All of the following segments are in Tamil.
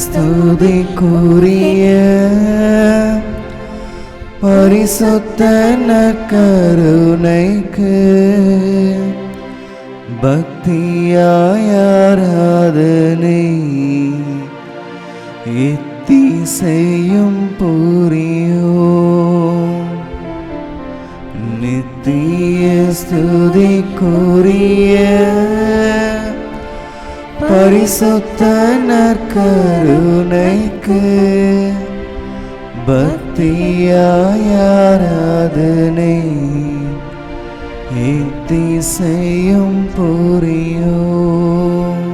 ஸ்துதிக்குரிய பரிசுத்த நற்கருணைக்கு பக்தியாய் ஆராதனை எத்திசையும் புரியோம். நித்திய ஸ்துதிக்குரிய பரிசுத்த நற்கருணைக்கு பக்தியாய் ஆராதனை எத்திசையும் புரியோம்.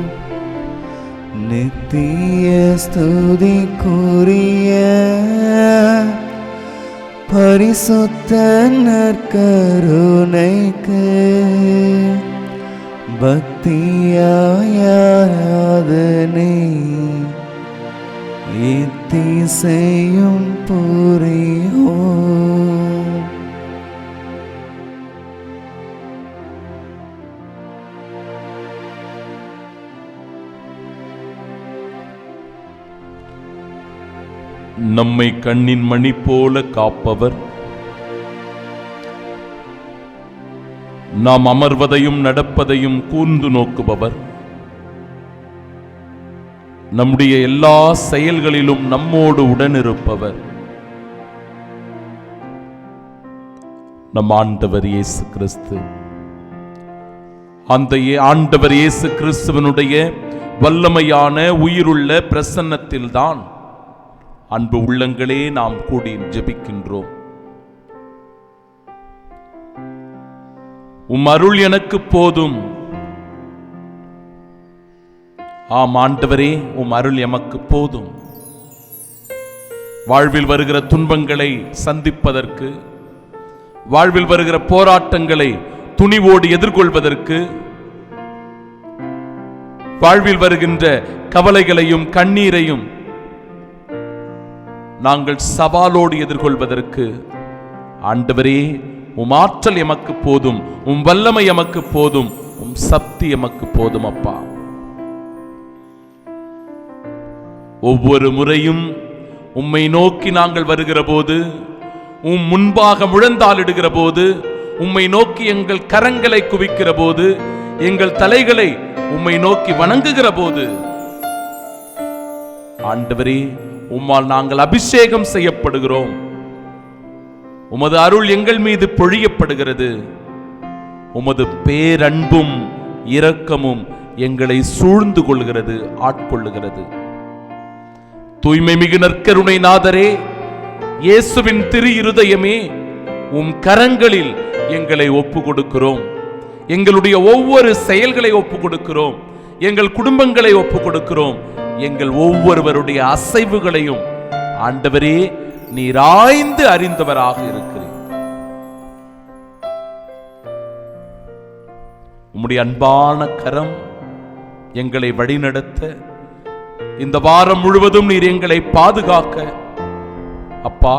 நித்திய ஸ்துதிக்குரிய பரிசுத்த நற்கருணைக்கு பக்தியாய் ஆராதனை எத்திசையும் புரியோம். நம்மை கண்ணின் மணி போல காப்பவர், நாம் அமர்வதையும் நடப்பதையும் கூர்ந்து நோக்குபவர், நம்முடைய எல்லா செயல்களிலும் நம்மோடு உடனிருப்பவர் நம் ஆண்டவர் இயேசு கிறிஸ்து. அந்த ஆண்டவர் இயேசு கிறிஸ்துவனுடைய வல்லமையான உயிருள்ள பிரசன்னத்தில்தான் அன்பு உள்ளங்களே நாம் கூடி ஜெபிக்கின்றோம். உம் அருள் எனக்கு போதும். ஆம் ஆண்டவரே, உம் அருள் எமக்கு போதும். வாழ்வில் வருகிற துன்பங்களை சந்திப்பதற்கு, வாழ்வில் வருகிற போராட்டங்களை துணிவோடு எதிர்கொள்வதற்கு, வாழ்வில் வருகின்ற கவலைகளையும் கண்ணீரையும் நாங்கள் சவாலோடு எதிர்கொள்வதற்கு ஆண்டவரே உம் ஆற்றல் எமக்கு போதும், உம் வல்லமை எமக்கு போதும், உம் சக்தி எமக்கு போதும். அப்பா, ஒவ்வொரு முறையும் உம்மை நோக்கி நாங்கள் வருகிற போது, உம் முன்பாக முழந்தாளிடுகிற போது, உம்மை நோக்கி எங்கள் கரங்களை குவிக்கிற போது, எங்கள் தலைகளை உம்மை நோக்கி வணங்குகிற போது, ஆண்டவரே உம்மால் நாங்கள் அபிஷேகம் செய்யப்படுகிறோம். உமது அருள் எங்கள் மீது பொழியப்படுகிறது. உமது பேரன்பும் இரக்கமும் எங்களை சூழ்ந்து கொள்கிறது, ஆட்கொள்ளுகிறது. தூய்மை மிகு நற்கருணை நாதரே, இயேசுவின் திரு இருதயமே, உம் கரங்களில் எங்களை ஒப்பு கொடுக்கிறோம். எங்களுடைய ஒவ்வொரு செயல்களை ஒப்பு கொடுக்கிறோம். எங்கள் குடும்பங்களை ஒப்பு கொடுக்கிறோம். எங்கள் ஒவ்வொருவருடைய அசைவுகளையும் ஆண்டவரே நீர் ஆய்ந்து அறிந்தவராக இருக்கிறீர். உம்முடைய அன்பான கரம் எங்களை வழிநடத்த, இந்த வாரம் முழுவதும் நீர் எங்களை பாதுகாக்க, அப்பா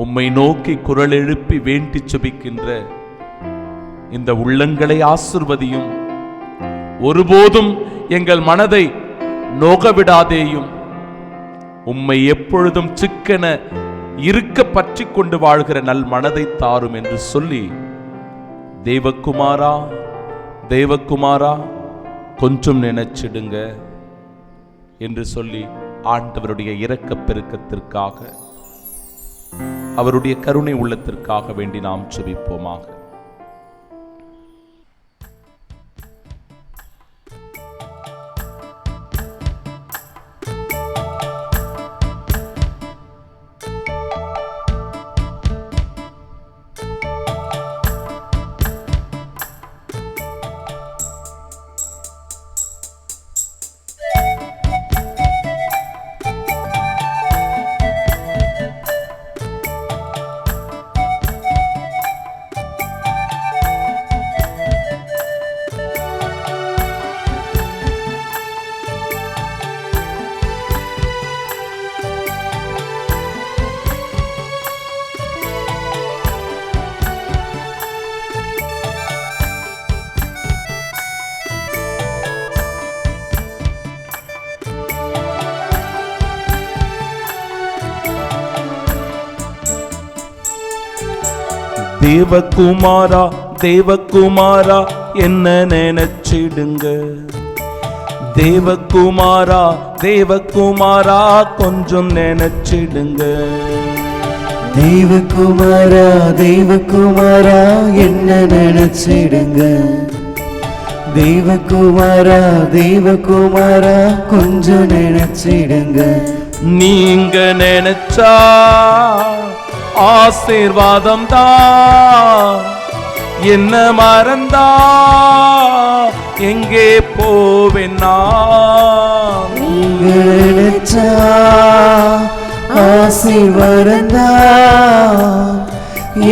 உம்மை நோக்கி குரல் எழுப்பி வேண்டி செபிக்கின்ற இந்த உள்ளங்களை ஆசிர்வதியும். ஒருபோதும் எங்கள் மனதை நோகவிடாதேயும். உம்மை எப்பொழுதும் சிக்கென இருக்க பற்றி கொண்டு வாழ்கிற நல் மனதை தாரும் என்று சொல்லி, தேவகுமாரா தேவகுமாரா கொஞ்சம் நினைச்சிடுங்க என்று சொல்லி ஆண்டவருடைய இரக்க பெருக்கத்திற்காக, அவருடைய கருணை உள்ளத்திற்காக வேண்டி நாம் செபிப்போமாக. தேவகுமாரா தேவகுமாரா என்ன நினைச்சிடுங்க. தேவகுமாரா தேவகுமாரா கொஞ்சம் நினைச்சிடுங்க. தேவகுமாரா தேவகுமாரா என்ன நினைச்சிடுங்க. தேவகுமாரா தேவகுமாரா கொஞ்சம் நினைச்சிடுங்க. நீங்க நினைச்சா ஆசீர்வாதம் தான், என்ன மறந்தா எங்கே போவேன்னா. நீங்க நினைச்சா ஆசீர்வாதம் தான்,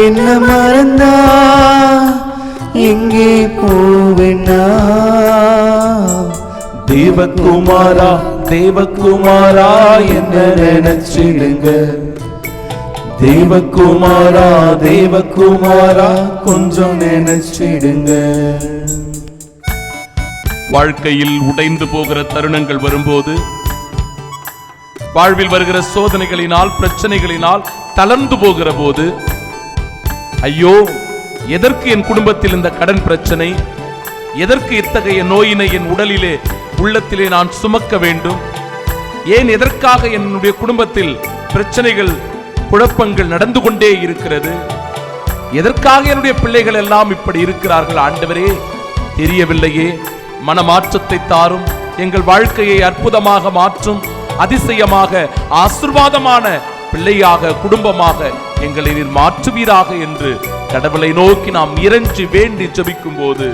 என்ன மறந்தா எங்கே போவேன்னா. தேவகுமாரா தேவகுமாரா என்ன நினைச்சிடுங்க. தேவகுமாரா தேவகுமாரா கொஞ்சம் நினைச்சிடுங்க. வாழ்க்கையில் உடைந்து போகிற தருணங்கள் வரும்போது, வாழ்வில் வருகிற சோதனைகளினால் பிரச்சனைகளினால் தளர்ந்து போகிற போது, ஐயோ எதற்கு என் குடும்பத்தில் இந்த கடன் பிரச்சனை, எதற்கு இத்தகைய நோயினை என் உடலிலே உள்ளத்திலே நான் சுமக்க வேண்டும், ஏன் எதற்காக என்னுடைய குடும்பத்தில் பிரச்சனைகள் குழப்பங்கள் நடந்து கொண்டே இருக்கிறது, எதற்காக என்னுடைய பிள்ளைகள் எல்லாம் இப்படி இருக்கிறார்கள் ஆண்டவரே தெரியவில்லையே. மனமாற்றத்தை தாரும், எங்கள் வாழ்க்கையை அற்புதமாக மாற்றும், அதிசயமாக ஆசீர்வாதமான பிள்ளையாக குடும்பமாக எங்களை நீர் மாற்றுவீராக என்று கடவுளை நோக்கி நாம் இறைஞ்சி வேண்டி ஜெபிக்கும் போது,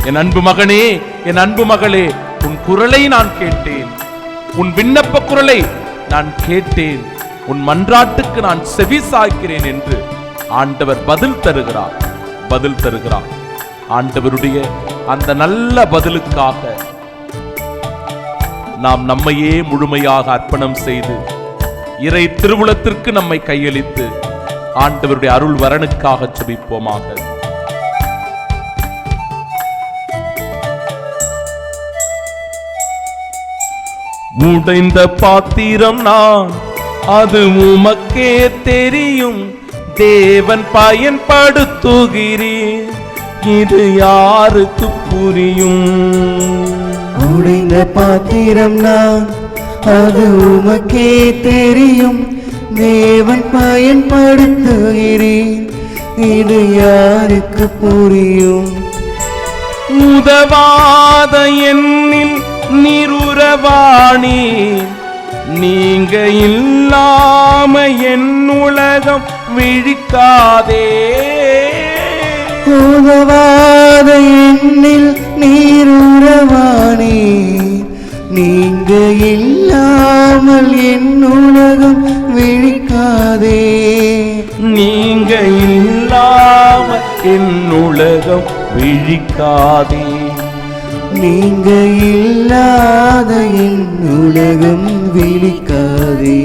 என் அன்பு மகனே என் அன்பு மகளே, உன் குரலை நான் கேட்டேன், உன் விண்ணப்ப குரலை நான் கேட்டேன், உன் மன்றாட்டுக்கு நான் செவி சாய்க்கிறேன் என்று ஆண்டவர் பதில் தருகிறார். பதில் தருகிறார். ஆண்டவருடைய அந்த நல்ல பதிலுக்காக நாம் நம்மையே முழுமையாக அர்ப்பணம் செய்து இறை திருவுளத்திற்கு நம்மை கையளித்து ஆண்டவருடைய அருள் வரனுக்காக ஜெபிப்போமாக. உடைந்த பாத்திரம் நான், அது உமக்கே தெரியும், தேவன் பயன்படுத்துகிறேன், இது யாருக்கு புரியும். உடைந்த பாத்திரம் நான், அது உமக்கே தெரியும், தேவன் பயன்படுத்துகிறேன், இது யாருக்கு புரியும். உதவாத எண்ணில் நிருரவாணி, நீங்க இல்லாம என் உலகம் விழிக்காதே. உதவாத எண்ணில் நீருறவானே, நீங்க இல்லாமல் என் உலகம் விழிக்காதே. நீங்க இல்லாமல் என் உலகம் விழிக்காதே. நீங்க இல்லாத என் உலகம் விழிக்காதே.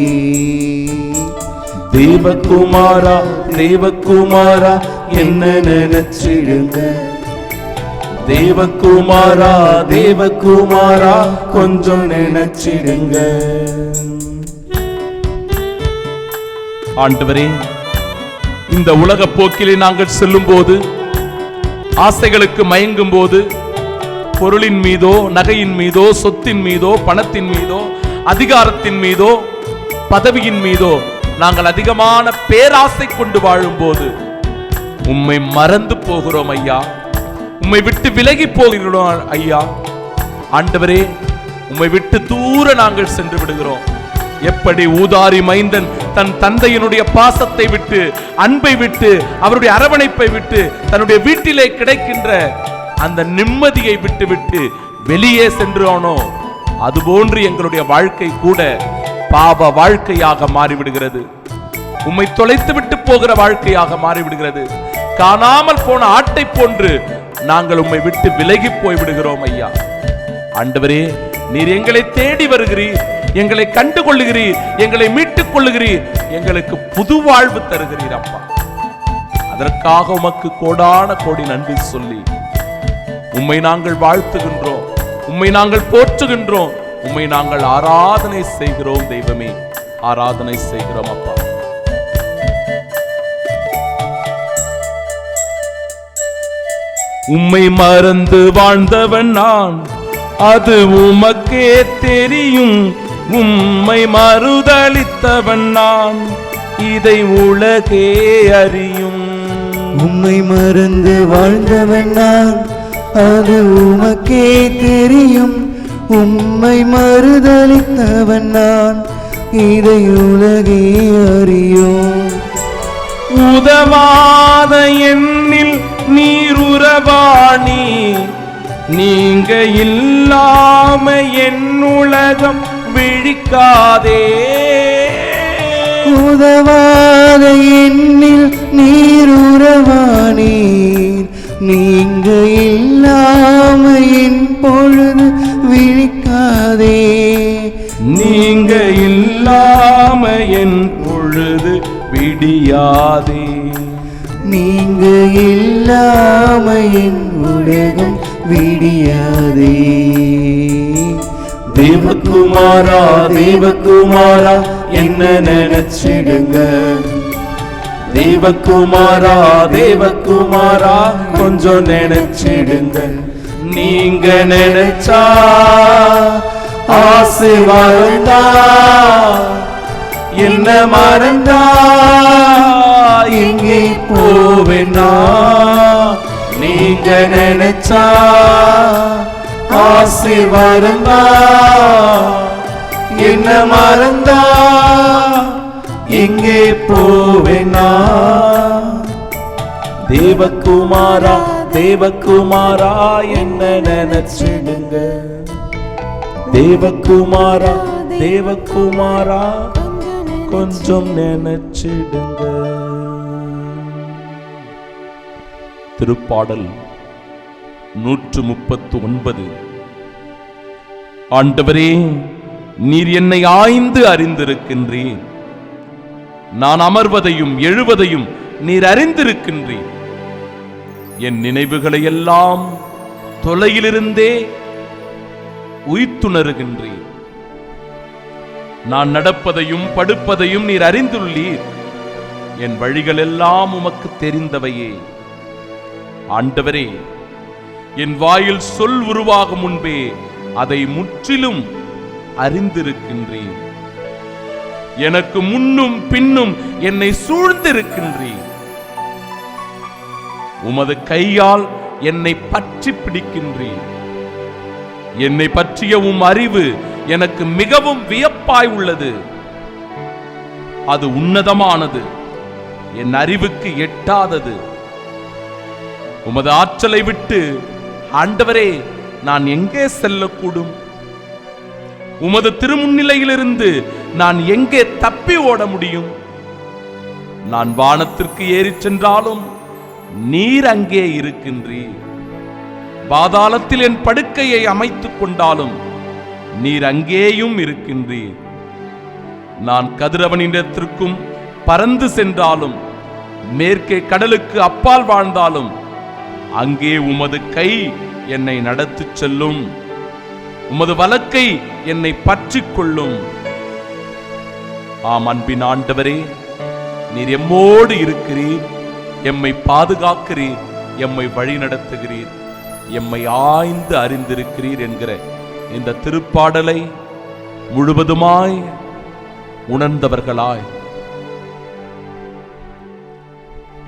தேவகுமாரா தேவகுமாரா என்ன நினைச்சிடுங்க. தேவகுமாரா தேவகுமாரா கொஞ்சம் நினைச்சிடுங்க. ஆண்டவரே, இந்த உலக போக்கிலே நாங்கள் செல்லும் போது, ஆசைகளுக்கு மயங்கும் போது, பொருளின் மீதோ நகையின் மீதோ சொத்தின் மீதோ பணத்தின் மீதோ அதிகாரத்தின் மீதோ பதவியின் மீதோ நாங்கள் அதிகமான பேராசை கொண்டு வாழும் போது உம்மை மறந்து போகிறோம் ஐயா. உம்மை விட்டு விலகி போகிறோம் ஐயா. ஆண்டவரே, உம்மை விட்டு தூர நாங்கள் சென்று விடுகிறோம். எப்படி ஊதாரி மைந்தன் தன் தந்தையினுடைய பாசத்தை விட்டு, அன்பை விட்டு, அவருடைய அரவணைப்பை விட்டு, தன்னுடைய வீட்டிலே கிடைக்கின்ற அந்த நிம்மதியை விட்டு விட்டு வெளியே சென்றோனோ, அதுபோன்று எங்களுடைய வாழ்க்கை கூட பாவ வாழ்க்கையாக மாறிவிடுகிறது. உம்மை தொலைத்து விட்டு போகிற வாழ்க்கையாக மாறிவிடுகிறது. காணாமல் போன ஆட்டை போன்று நாங்கள் உம்மை விட்டு விலகி போய் விடுகிறோம் ஐயா. ஆண்டவரே, நீர் எங்களை தேடி வருகிறீர், எங்களை கண்டு கொள்ளுகிறீர், எங்களை மீட்டுக் கொள்ளுகிறீர், எங்களுக்கு புது வாழ்வு தருகிறீர் அப்பா. அதற்காக உமக்கு கோடான கோடி நன்றி சொல்லி உம்மை நாங்கள் வாழ்த்துகின்றோம், உம்மை நாங்கள் போற்றுகின்றோம், உம்மை நாங்கள் ஆராதனை செய்கிறோம். தெய்வமே, ஆராதனை செய்கிறோம் அப்பா. உம்மை மறந்து வாழ்ந்தவன் நான், அது உமக்கே தெரியும். உம்மை மறுதலித்தவன் நான், இதை உலகே அறியும். உம்மை மறந்து வாழ்ந்தவன் நான், அது உமக்கே தெரியும். உம்மை மறுதலித்தவன் நான், இதை உலகே அறியும். உதவாத எண்ணில் நீர் உறவாணி, நீங்க இல்லாம என் உலகம் விழிக்காதே. உதவாத எண்ணில் நீர் உறவானீர், நீங்க இல்லாம என் பொழுது விழிக்காதே. நீங்க இல்லாம என் பொழுது விடியாதே. நீங்க இல்லாம என் உலகம் விடியாதே. தேவகுமாரா தேவகுமாரா என்ன நினைச்சிடுங்க. தேவகுமாரா தேவகுமாரா கொஞ்சம் நினைச்சிடுங்க. நீங்க நினைச்சா ஆசீர்வாதா, என்ன மறந்தா எங்கே போவேனா. நீங்க நினைச்சா ஆசீர்வாதா, என்ன மறந்தா எங்கே போவேனா. தேவகுமாரா தேவகுமாரா என்ன நினைச்சிடுங்க. தேவகுமாரா தேவகுமாரா கொஞ்சம் நினைச்சிடுங்க. திருப்பாடல் 139. ஆண்டவரே, நீர் என்னை ஆய்ந்து அறிந்திருக்கின்றீர். நான் அமர்வதையும் எழுவதையும் நீர் அறிந்திருக்கின்றீர். என் நினைவுகளை எல்லாம் தொலையிலிருந்தே உய்த்துணர்கின்றீர். நான் நடப்பதையும் படுப்பதையும் நீர் அறிந்துள்ளீர். என் வழிகள் எல்லாம் உமக்கு தெரிந்தவையே. ஆண்டவரே, என் வாயில் சொல் உருவாகும் முன்பே அதை முற்றிலும் அறிந்திருக்கின்றீர். எனக்கு முன்னும் பின்னும் என்னை சூழ்ந்திருக்கின்றீர். உமது கையால் என்னை பற்றி பிடிக்கின்றீர். என்னை பற்றிய உம் அறிவு எனக்கு மிகவும் வியப்பாய் உள்ளது. அது உன்னதமானது, என் அறிவுக்கு எட்டாதது. உமது ஆற்றலை விட்டு ஆண்டவரே நான் எங்கே செல்லக்கூடும்? உமது திருமுன்னிலையிலிருந்து நான் எங்கே தப்பி ஓட முடியும்? நான் வானத்திற்கு ஏறிச் சென்றாலும் நீர் அங்கே இருக்கின்றீர். பாதாளத்தில் என் படுக்கையை அமைத்துக் கொண்டாலும் நீர் அங்கேயும் இருக்கின்றீர். நான் கதிரவனிடத்திற்கும் பறந்து சென்றாலும், மேற்கே கடலுக்கு அப்பால் வாழ்ந்தாலும், அங்கே உமது கை என்னை நடத்திச் செல்லும். உமது வலக்கை என்னை பற்றிக் கொள்ளும். ஆம் அன்பின் ஆண்டவரே, நீர் எம்மோடு இருக்கிறீர். எம்மை பாதுகாக்கிறீர், எம்மை வழி நடத்துகிறீர், எம்மை ஆய்ந்து அறிந்திருக்கிறீர் என்கிற இந்த திருப்பாடலை முழுவதுமாய் உணர்ந்தவர்களாய்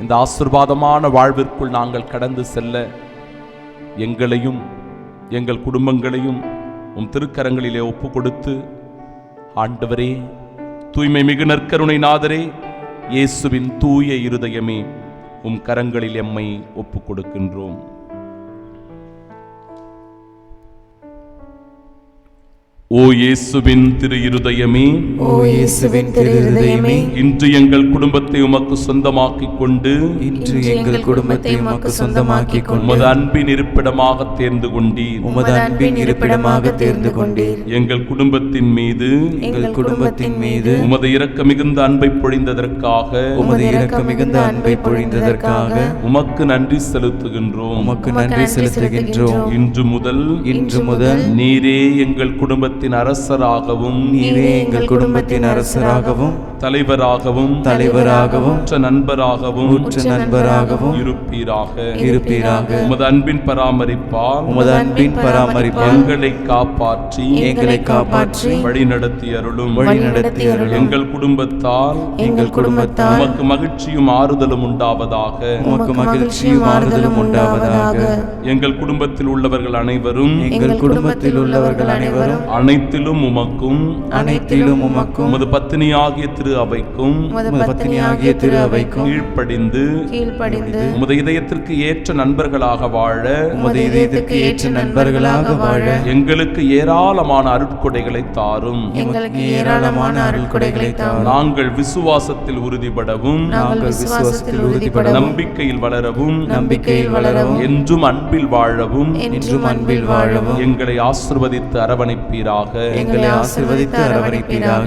இந்த ஆசீர்வாதமான வாழ்விற்குள் நாங்கள் கடந்து செல்ல எங்களையும் எங்கள் குடும்பங்களையும் உம் திருக்கரங்களிலே ஒப்பு கொடுத்து, ஆண்டவரே, தூய்மை மிகு நற்கருணை நாதரே, இயேசுவின் தூய இருதயமே, உம் கரங்களில் எம்மை ஒப்பு கொடுக்கின்றோம். ஓ இயேசுவின் திரு இருதயமே, ஓ இயேசுவின் திரு இருதயமே, இன்று எங்கள் குடும்பத்தை உமக்கு சொந்தமாக்கிக் கொண்டு உமது அன்பின் இருப்பிடமாக தேர்ந்து கொண்டீர். எங்கள் குடும்பத்தின் மீது உமது இரக்க மிகுந்த அன்பை பொழிந்ததற்காக உமக்கு நன்றி செலுத்துகின்றோம். இன்று முதல் நீரே எங்கள் குடும்பத்தின் குடும்பத்தின் அரசராகவும் நீரே எங்கள் குடும்பத்தின் அரசராகவும் தலைவராகவும் உற்ற நண்பராகவும் இருப்பீராக. உமது அன்பின் பராமரிப்பால் எங்களை காப்பாற்றி வழிநடத்தி அருளும். எங்கள் குடும்பத்தால் உமக்கு மகிழ்ச்சியும் ஆறுதலும் உண்டாவதாக. எங்கள் குடும்பத்தில் உள்ளவர்கள் அனைவரும் அனைத்திலும் உமக்கும் உமது பத்தினியாகிய திரு அவைக்கும் கீழ்ப்படிந்து உமது இதயத்திற்கு ஏற்ற நண்பர்களாக வாழ எங்களுக்கு ஏராளமான அருட்கொடைகளை தாரும். நாங்கள் விசுவாசத்தில் உறுதிபடவும் நம்பிக்கையில் வளரவும் என்றும் அன்பில் வாழவும் எங்களை ஆசீர்வதித்து அரவணைப்பீராக.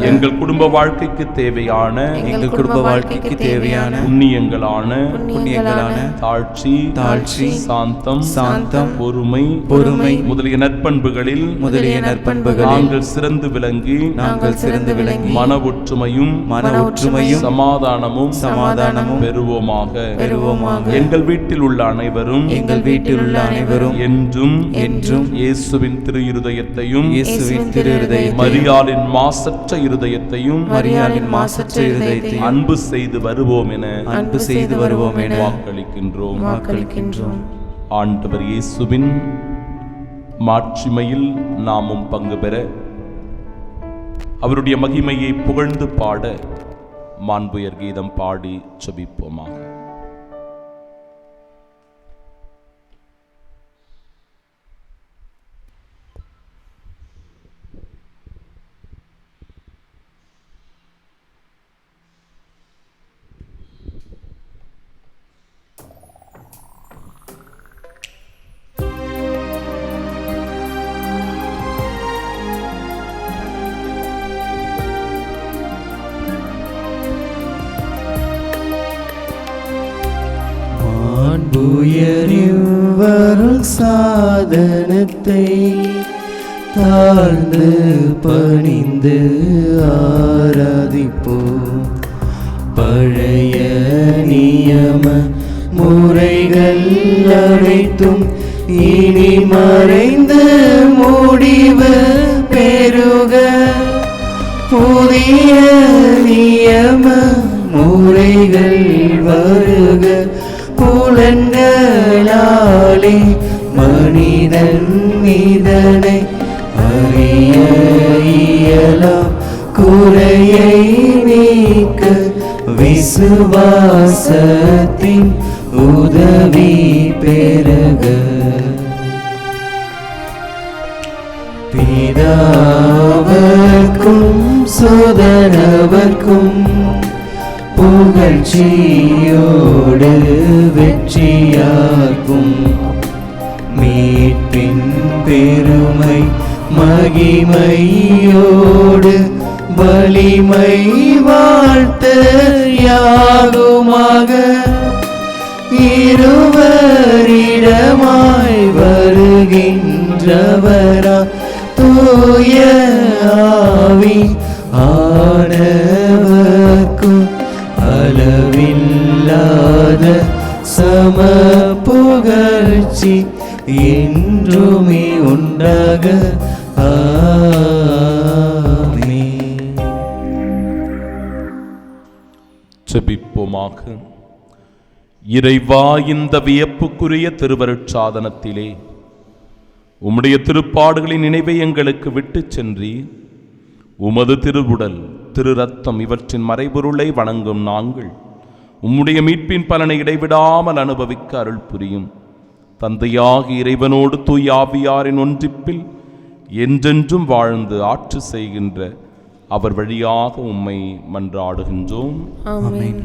எங்கள் குடும்ப வாழ்க்கைக்கு தேவையான புண்ணியங்களான தாழ்ச்சி சாந்தம் பொறுமை முதலிய நற்பண்புகளில் நாங்கள் சிறந்து விளங்கி மன ஒற்றுமையும் சமாதானமும் பெறுவோமாக. எங்கள் வீட்டில் உள்ள அனைவரும் என்றும் இயேசுவின் திரு இருதயத்தையும் மரியாளின் மாசற்ற இருதயத்தையும் அன்பு செய்து வருவோம் என வாக்களிக்கின்றோம். ஆண்டவர் இயேசுவின் மாட்சிமையில் நாமும் பங்கு பெற அவருடைய மகிமையை புகழ்ந்து பாட மாண்புயர் கீதம் பாடி ஜெபிப்போமாக. உயர்வரும் சாதனத்தை தாழ்ந்து பணிந்து ஆராதிப்போம். பழைய நியம முறைகள் அனைத்தும் இனி மறைந்து முடிவு பெறுக. புதிய நியம முறைகள் வருக. புலன்களாலே மனிதன் இதனை அறிய இயலாம். குறையை நீக்க விசுவாசத்தின் உதவி பெறுக. பிதாவர்க்கும் சுதனவர்க்கும் புகழ்ச்சியோடு வெற்றியாக்கும். மீட்பின் பெருமை மகிமையோடு வலிமை வாழ்த்து யாகுமாக. இருவரிடமாய் வருகின்றவரா தூய ஆவி ஆனவர்க்கும் அளவில்லாத சம புகழ்ச்சி என்றுமே உண்டாக. ஆமென். ஜெபிப்போமாக. இறைவா, இந்த வியப்புக்குரிய திருவருட்சாதனத்திலே உம்முடைய திருப்பாடுகளின் நினைவை எங்களுக்கு விட்டு சென்றி உமது திருவுடல் திரு ரத்தம் இவற்றின் மறைபொருளை வணங்கும் நாங்கள் உம்முடைய மீட்பின் பலனை இடைவிடாமல் அனுபவிக்க அருள் புரியும். தந்தையாகி இறைவனோடு தூய் ஆவியாரின் ஒன்றிப்பில் என்றென்றும் வாழ்ந்து ஆட்சி செய்கின்ற அவர் வழியாக உம்மை மன்றாடுகின்றோம். ஆமென்.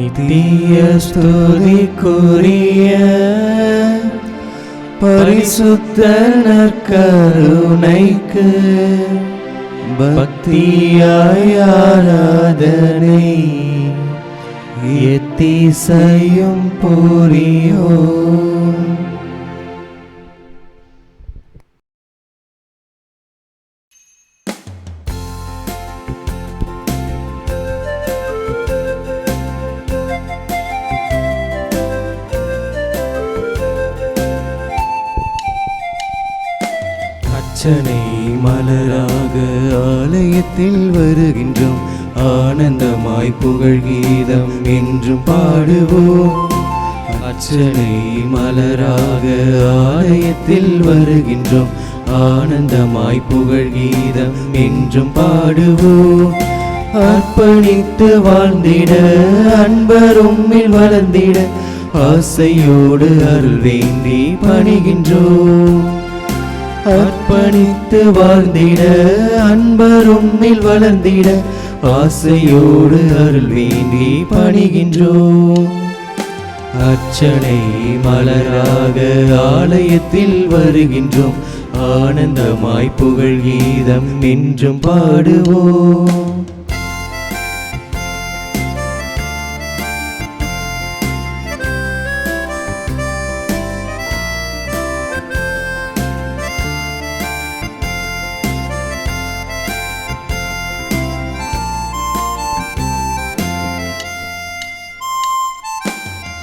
நித்திய ஸ்துதிக்குரிய பரிசுத்த நற்கருணைக்கு பக்தியாய் ஆராதனை எத்திசையும் புரியோம். அர்ச்சனை மலராக ஆலயத்தில் வருகின்றோம், ஆனந்தமாய் புகழ் கீதம் என்றும் பாடுவோம். அர்ச்சனை மலராக ஆலயத்தில் வருகின்றோம், ஆனந்தமாய் புகழ் கீதம் என்றும் பாடுவோம். அர்ப்பணித்து வாழ்ந்திட அன்பர் உம்மில் வளர்ந்திட ஆசையோடு அருள் வேண்டி பணிகின்றோம். அர்ப்பணித்து வாழ்ந்திட அன்பர் உம்மில் வளர்ந்திட ஆசையோடு அருள் வேண்டி பணிகின்றோம். அர்ச்சனை மலராக ஆலயத்தில் வருகின்றோம், ஆனந்தமாய் புகழ் கீதம் என்றும் பாடுவோம்.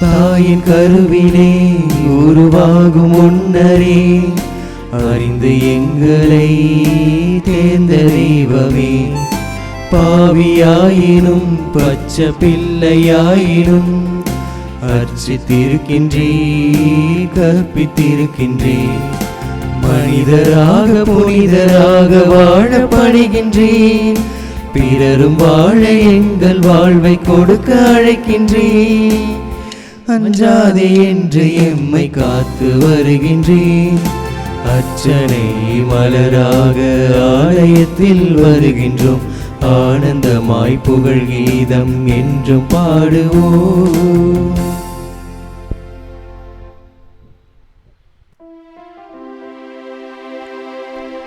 தாயின் கருவிலே உருவாகும் முன்னரே அறிந்து எங்களை தேர்ந்த தெய்வமே, பாவியாயினும் பச்சை பிள்ளையாயினும் அர்ச்சித்திருக்கின்றே கற்பித்திருக்கின்றே. மனிதராக புனிதராக வாழ பணிகின்றேன், பிறரும் வாழ எங்கள் வாழ்வை கொடுக்க அழைக்கின்றேன். அஞ்சாதே என்று எம்மை காத்து வருகின்றேன். அர்ச்சனை மலராக ஆலயத்தில் வருகின்றோம், ஆனந்தமாய் புகழ் கீதம் என்றும் பாடுவோம்.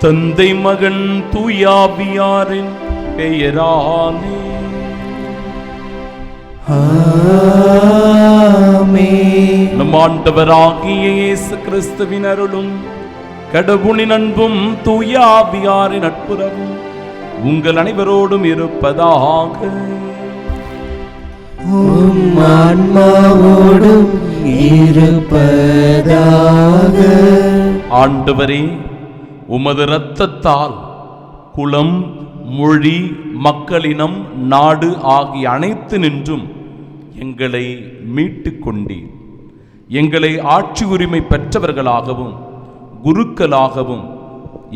தந்தை மகன் தூயாவியாரின் பெயராலே ஆமென். நம் ஆண்டவராகிய இயேசு கிறிஸ்துவின் அருளும் கடவுளின் அன்பும் தூயாவியாரின் நட்புறவும் உங்கள் அனைவரோடும் இருப்பதாக. உம் ஆன்மாவோடும் இருப்பதாக. ஆண்டவரே, உமது இரத்தத்தால் குலம், மொழி, மக்களினம், நாடு ஆகிய அனைத்து நின்றும் எங்களை மீட்டு கொண்டீர். எங்களை ஆட்சி உரிமை பெற்றவர்களாகவும் குருக்களாகவும்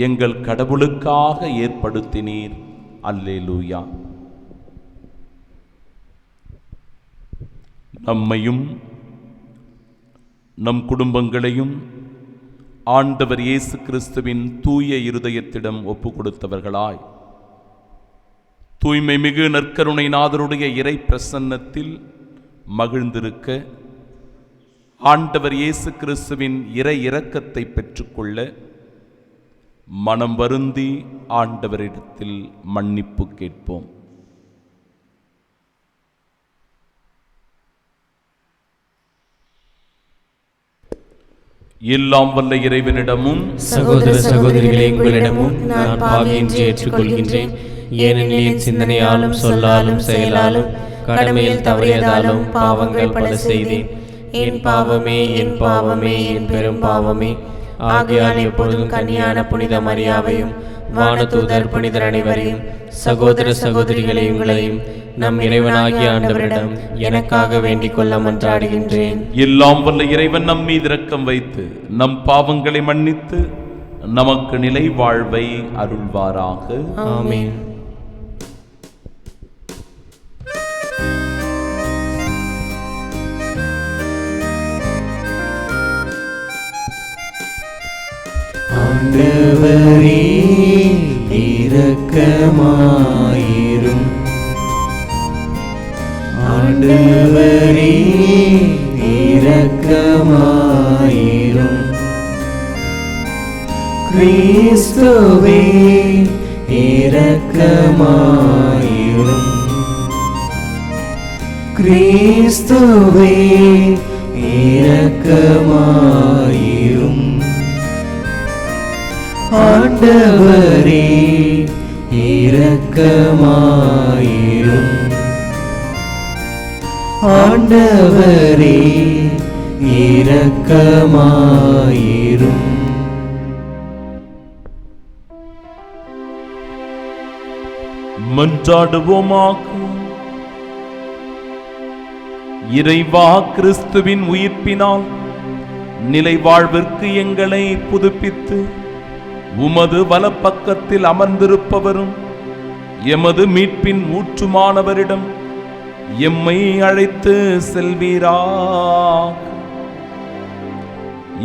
எங்கள் கடவுளுக்காக ஏற்படுத்தினீர். அல்லேலூயா. நம்மையும் நம் குடும்பங்களையும் ஆண்டவர் இயேசு கிறிஸ்துவின் தூய இருதயத்திடம் ஒப்பு கொடுத்தவர்களாய் தூய்மை மிகு நற்கருணை நாதருடைய இறை பிரசன்னத்தில் மகிழ்ந்திருக்க ஆண்டவர் இயேசு கிறிஸ்துவின் இறை இரக்கத்தை பெற்றுக்கொள்ள மனம் வருந்தி ஆண்டவரிடத்தில் மன்னிப்பு கேட்போம். எல்லாம் வல்ல இறைவனிடமும் சகோதர சகோதரிகளே, உங்களிடமும் நான் பாவி என்று ஏற்றுக்கொள்கின்றேன். ஏனெனில் என் சிந்தனையாலும் சொல்லாலும் செயலாலும் கடமையில் தவறியதாலும் பாவங்கள் பல செய்தேன். என் பாவமே, என் பாவமே, என் பெரும் பாவமே. ஆகையால் எப்பொழுதும் கன்னியான புனித மரியாவையும் வானதூதர் புனிதர் அனைவரையும் சகோதர சகோதரிகளை உங்களையும் நம் இறைவனாகிய ஆண்டவரிடம் எனக்காக வேண்டிக் கொள்ள மன்றாடுகின்றேன். எல்லாம் வல்ல இறைவன் நம் மீது இரக்கம் வைத்து நம் பாவங்களை மன்னித்து நமக்கு நிலை வாழ்வை அருள்வாராக. ஆமென். ஆண்டவரே இரக்கமாயிரும். ஆண்டவரே இரக்கமாயிரும். கிறிஸ்துவே இரக்கமாயிரும். கிறிஸ்துவே இரக்கமாயிரும். ஆண்டவரே இரக்கமாயிரும். ஆண்டவரே இரக்கமாயிரும். மன்றாடுவோமாக. இறைவா, கிறிஸ்துவின் உயிர்ப்பினால் நிலை வாழ்விற்கு எங்களை புதுப்பித்து உமது வலப்பக்கத்தில் அமர்ந்திருப்பவரும் எமது மீட்பின் ஊற்றுமானவரிடம் எம்மை அழைத்து செல்வீராக.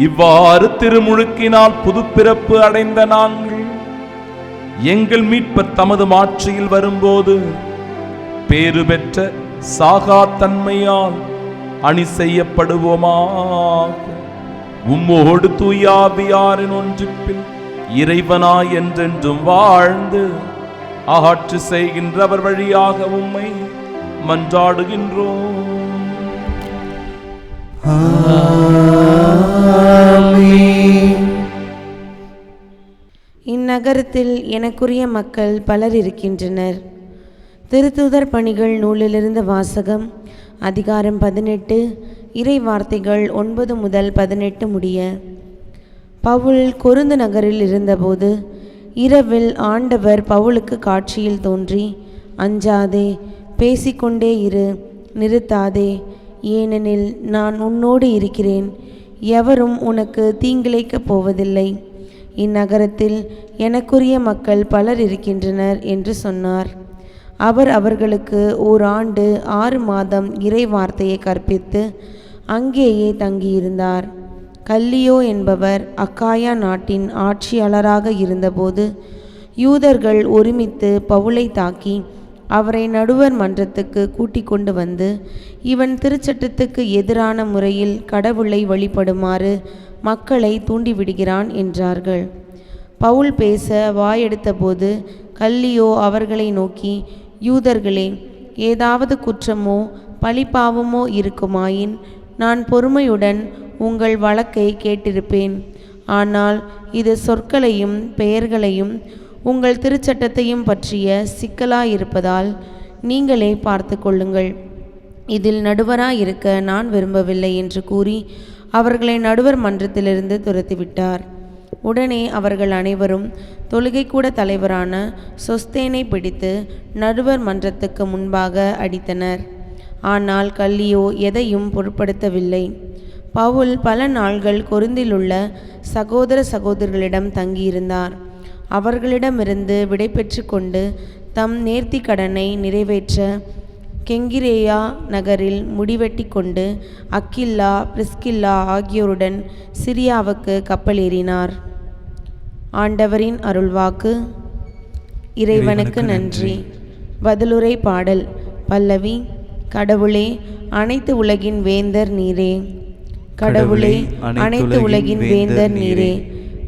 இவ்வாறு திருமுழுக்கினால் புதுப்பிறப்பு அடைந்த நாங்கள் எங்கள் மீட்பர் தமது மாட்சியில் வரும்போது பேறு பெற்ற சாகா தன்மையால் அணி செய்யப்படுவோமாக. உம்மோடு தூயாவியாரின் ஒன்றிப்பில் இறைவனாய் என்றென்றும் வாழ்ந்து ஆட்சி செய்கின்றவர் வழியாக உம்மை மன்றாடுகின்றோம். இந்நகரத்தில் எனக்குரிய மக்கள் பலர் இருக்கின்றனர். திருத்தூதர் பணிகள் நூலிலிருந்து வாசகம். அதிகாரம் 18, இறை வார்த்தைகள் 9 முதல் 18 முடிய. பவுல் கொருந்து நகரில் இருந்தபோது இரவில் ஆண்டவர் பவுலுக்கு காட்சியில் தோன்றி, அஞ்சாதே, பேசிக்கொண்டே இரு, நிறுத்தாதே, ஏனெனில் நான் உன்னோடு இருக்கிறேன், எவரும் உனக்கு தீங்கிழைக்கப் போவதில்லை. இந்நகரத்தில் எனக்குரிய மக்கள் பலர் இருக்கின்றனர் என்று சொன்னார். அவர் அவர்களுக்கு 1 ஆண்டு 6 மாதம் இறை வார்த்தையை கற்பித்து அங்கேயே தங்கியிருந்தார். கல்லியோ என்பவர் அக்காயா நாட்டின் ஆட்சியாளராக இருந்தபோது யூதர்கள் ஒருமித்து பவுலை தாக்கி அவரை நடுவர் மன்றத்துக்கு கூட்டிக் கொண்டு வந்து, இவன் திருச்சட்டத்துக்கு எதிரான முறையில் கடவுளை வழிபடுமாறு மக்களை தூண்டிவிடுகிறான் என்றார்கள். பவுல் பேச வாயெடுத்தபோது கல்லியோ அவர்களை நோக்கி, யூதர்களே, ஏதாவது குற்றமோ பழிபாவமோ இருக்குமாயின் நான் பொறுமையுடன் உங்கள் வழக்கை கேட்டிருப்பேன். ஆனால் இது சொற்களையும் பெயர்களையும் உங்கள் திருச்சட்டத்தையும் பற்றிய சிக்கலாயிருப்பதால் நீங்களே பார்த்து கொள்ளுங்கள். இதில் நடுவராயிருக்க நான் விரும்பவில்லை என்று கூறி அவர்களை நடுவர் மன்றத்திலிருந்து துரத்திவிட்டார். உடனே அவர்கள் அனைவரும் தொழுகைக்கூட தலைவரான சொஸ்தேனை பிடித்து நடுவர் மன்றத்துக்கு முன்பாக அடித்தனர். ஆனால் கல்லியோ எதையும் பொருட்படுத்தவில்லை. பவுல் பல நாள்கள் கொரிந்திலுள்ள சகோதர சகோதரிகளிடம் தங்கியிருந்தார். அவர்களிடமிருந்து விடை பெற்று கொண்டு தம் நேர்த்தி கடனை நிறைவேற்ற கெங்கிரேயா நகரில் முடிவெட்டி கொண்டு அக்கில்லா, பிரிஸ்கில்லா ஆகியோருடன் சிரியாவுக்கு கப்பல் ஏறினார். ஆண்டவரின் அருள்வாக்கு. இறைவனுக்கு நன்றி. பதிலுரை பாடல். பல்லவி. கடவுளே, அனைத்து உலகின் வேந்தர் நீரே. கடவுளே, அனைத்து உலகின் வேந்தர் நீரே.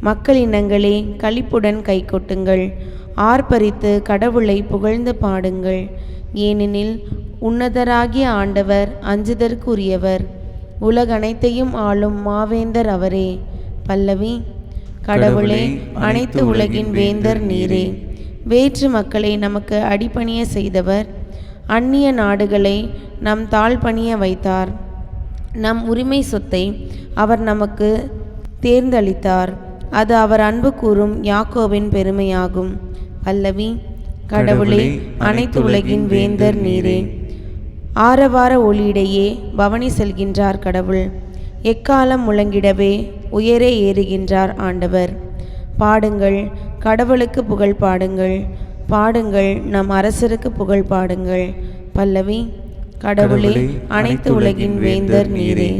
மக்களினங்களே, களிப்புடன் கைகொட்டுங்கள், ஆர்ப்பரித்து கடவுளை புகழ்ந்து பாடுங்கள். ஏனெனில் உன்னதராகிய ஆண்டவர் அஞ்சுதற்குரியவர், உலகனைத்தையும் ஆளும் மாவேந்தர் அவரே. பல்லவி. கடவுளே, அனைத்து உலகின் வேந்தர் நீரே. வேற்று மக்களை நமக்கு அடிபணிய செய்தவர், அந்நிய நாடுகளை நம் தாழ்பணிய வைத்தார். நம் உரிமை சொத்தை அவர் நமக்கு தேர்ந்தளித்தார். அது அவர் அன்பு கூறும் யாக்கோபின் பெருமையாகும். பல்லவி. கடவுளே, அனைத்து உலகின் வேந்தர் நீரே. ஆரவார ஒளியிடையே பவனி செல்கின்றார் கடவுள். எக்காலம் முழங்கிடவே உயரே ஏறுகின்றார் ஆண்டவர். பாடுங்கள், கடவுளுக்கு புகழ் பாடுங்கள். பாடுங்கள், நம் அரசருக்கு புகழ் பாடுங்கள். பல்லவி. கடவுளே, அனைத்து உலகின் வேந்தர் நீரே.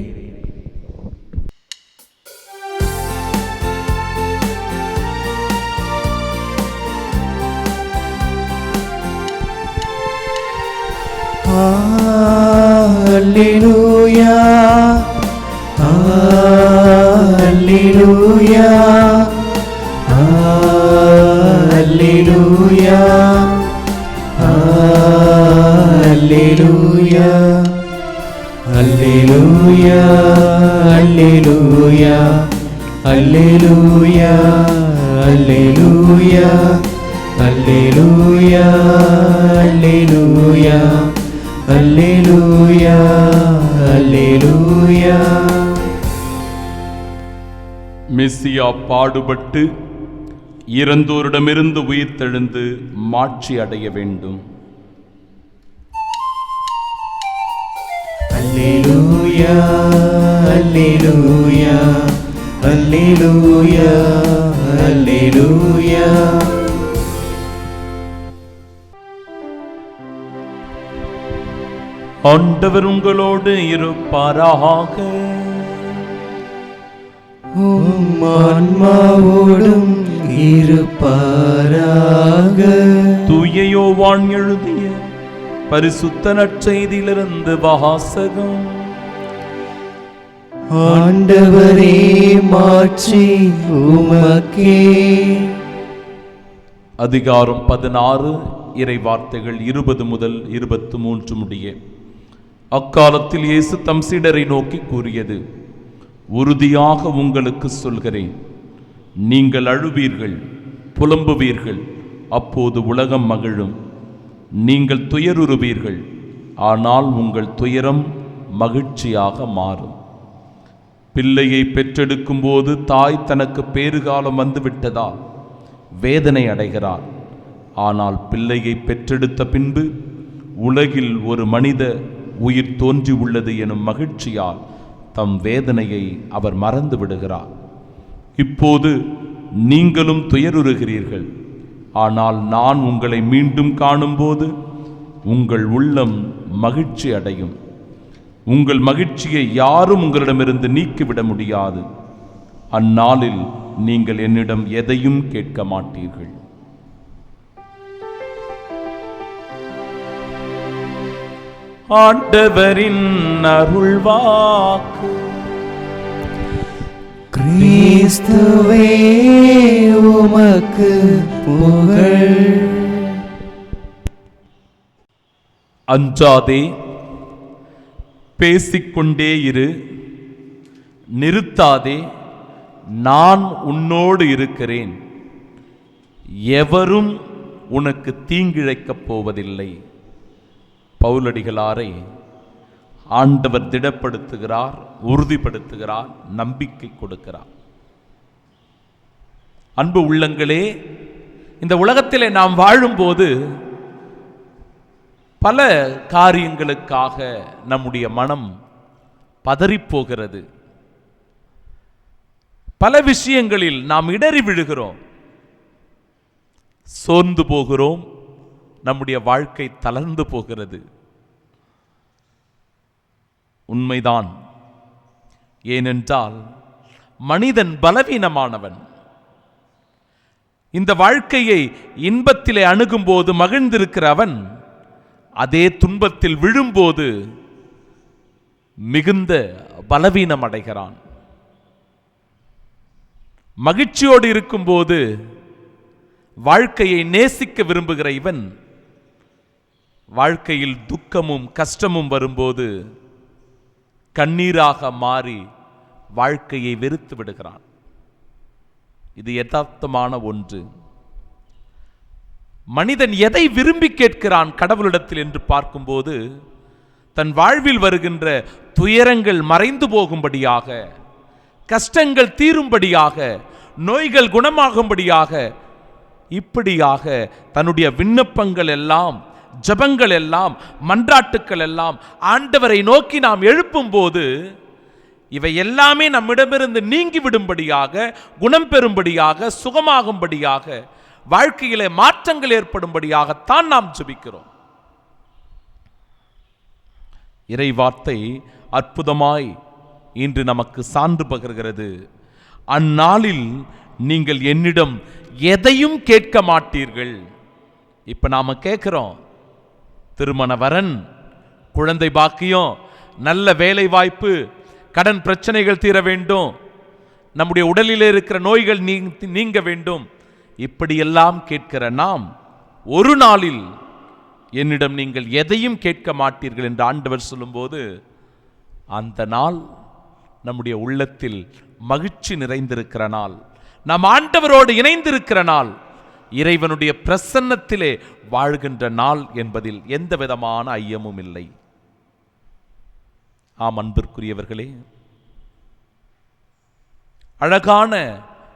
அல்லேலூயா அல்லேலூயா அல்லேலூயா அல்லேலூயா அல்லேலூயா அல்லேலூயா அல்லேலூயா அல்லேலூயா அல்லேலூயா அல்லேலூயா அல்லேலூயா அல்லேலூயா. மெசியா பாடுபட்டு இறந்தோரிடமிருந்து உயிர்த்தெழுந்து மாட்சி அடைய வேண்டும். அல்லேலூயா அல்லேலூயா அல்லேலூயா அல்லேலூயா. ஆண்டவர் உங்களோடு இருப்பாராக. உம் ஆன்மாவோடும் இருப்பாராக. தூய யோவான் எழுதிய பரிசுத்த நற்செய்தியிலிருந்து வாசகம். ஆண்டவரே மாட்சி உமக்கே. அதிகாரம் 16 இறை வார்த்தைகள் 20 முதல் 23 முடிய. அக்காலத்தில் இயேசு தம் சீடரை நோக்கி கூறியது, உறுதியாக உங்களுக்கு சொல்கிறேன், நீங்கள் அழுவீர்கள், புலம்புவீர்கள், அப்போது உலகம் மகிழும். நீங்கள் துயருறுவீர்கள், ஆனால் உங்கள் துயரம் மகிழ்ச்சியாக மாறும். பிள்ளையை பெற்றெடுக்கும் போது தாய் தனக்கு பேறுகாலம் வந்துவிட்டதால் வேதனை அடைகிறார். ஆனால் பிள்ளையை பெற்றெடுத்த பின்பு உலகில் ஒரு மனித உயிர் தோன்றி உள்ளது எனும் மகிழ்ச்சியால் தம் வேதனையை அவர் மறந்து விடுகிறார். இப்போது நீங்களும் துயருறுகிறீர்கள், ஆனால் நான் உங்களை மீண்டும் காணும்போது உங்கள் உள்ளம் மகிழ்ச்சி அடையும். உங்கள் மகிழ்ச்சியை யாரும் உங்களிடமிருந்து நீக்கிவிட முடியாது. அந்நாளில் நீங்கள் என்னிடம் எதையும் கேட்க மாட்டீர்கள். ஆண்டவரின் அருள்வாக்கு. கிறிஸ்துவே உமக்கு புகழ். அஞ்சாதே, பேசிக்கொண்டே இரு, நிறுத்தாதே, நான் உன்னோடு இருக்கிறேன், எவரும் உனக்கு தீங்கிழைக்கப் போவதில்லை. பவுலடிகளாரை ஆண்டவர் திடப்படுத்துகிறார், உறுதிப்படுத்துகிறார், நம்பிக்கை கொடுக்கிறார். அன்பு உள்ளங்களே, இந்த உலகத்திலே நாம் வாழும்போது பல காரியங்களுக்காக நம்முடைய மனம் பதறிப்போகிறது. பல விஷயங்களில் நாம் இடறி விழுகிறோம், சோர்ந்து போகிறோம், நம்முடைய வாழ்க்கை தளர்ந்து போகிறது. உண்மைதான். ஏனென்றால் மனிதன் பலவீனமானவன். இந்த வாழ்க்கையை இன்பத்திலே அணுகும்போது மகிழ்ந்திருக்கிற அவன் அதே துன்பத்தில் விழும்போது மிகுந்த பலவீனம் அடைகிறான். மகிழ்ச்சியோடு இருக்கும்போது வாழ்க்கையை நேசிக்க விரும்புகிற இவன் வாழ்க்கையில் துக்கமும் கஷ்டமும் வரும்போது கண்ணீராக மாறி வாழ்க்கையை வெறுத்து விடுகிறான். இது யதார்த்தமான ஒன்று. மனிதன் எதை விரும்பி கேட்கிறான் கடவுளிடத்தில் என்று பார்க்கும்போது, தன் வாழ்வில் வருகின்ற துயரங்கள் மறைந்து போகும்படியாக, கஷ்டங்கள் தீரும்படியாக, நோய்கள் குணமாகும்படியாக, இப்படியாக தன்னுடைய விண்ணப்பங்கள் எல்லாம், ஜபங்கள் எல்லாம், மன்றாட்டுக்கள் எல்லாம் ஆண்டவரை நோக்கி நாம் எழுப்பும் போது இவை எல்லாமே நம்மிடமிருந்து நீங்கிவிடும்படியாக, குணம் பெறும்படியாக, சுகமாகும்படியாக, வாழ்க்கையிலே மாற்றங்கள் ஏற்படும்படியாகத்தான் நாம் ஜெபிக்கிறோம். இறை வார்த்தை அற்புதமாய் இன்று நமக்கு சான்று பகர்கிறது. அந்நாளில் நீங்கள் என்னிடம் எதையும் கேட்க மாட்டீர்கள். இப்ப நாம கேட்கிறோம், திருமண வரன், குழந்தை பாக்கியம், நல்ல வேலை வாய்ப்பு, கடன் பிரச்சனைகள் தீர வேண்டும், நம்முடைய உடலில் இருக்கிற நோய்கள் நீங்க வேண்டும், இப்படியெல்லாம் கேட்கிற நாம் ஒரு நாளில் என்னிடம் நீங்கள் எதையும் கேட்க மாட்டீர்கள் என்று ஆண்டவர் சொல்லும்போது அந்த நாள் நம்முடைய உள்ளத்தில் மகிழ்ச்சி நிறைந்திருக்கிற நாள், நாம் ஆண்டவரோடு இணைந்திருக்கிற நாள், இறைவனுடைய பிரசன்னத்திலே வாழ்கின்ற நாள் என்பதில் எந்த விதமான ஐயமும் இல்லை. ஆம் அன்பிற்குரியவர்களே, அழகான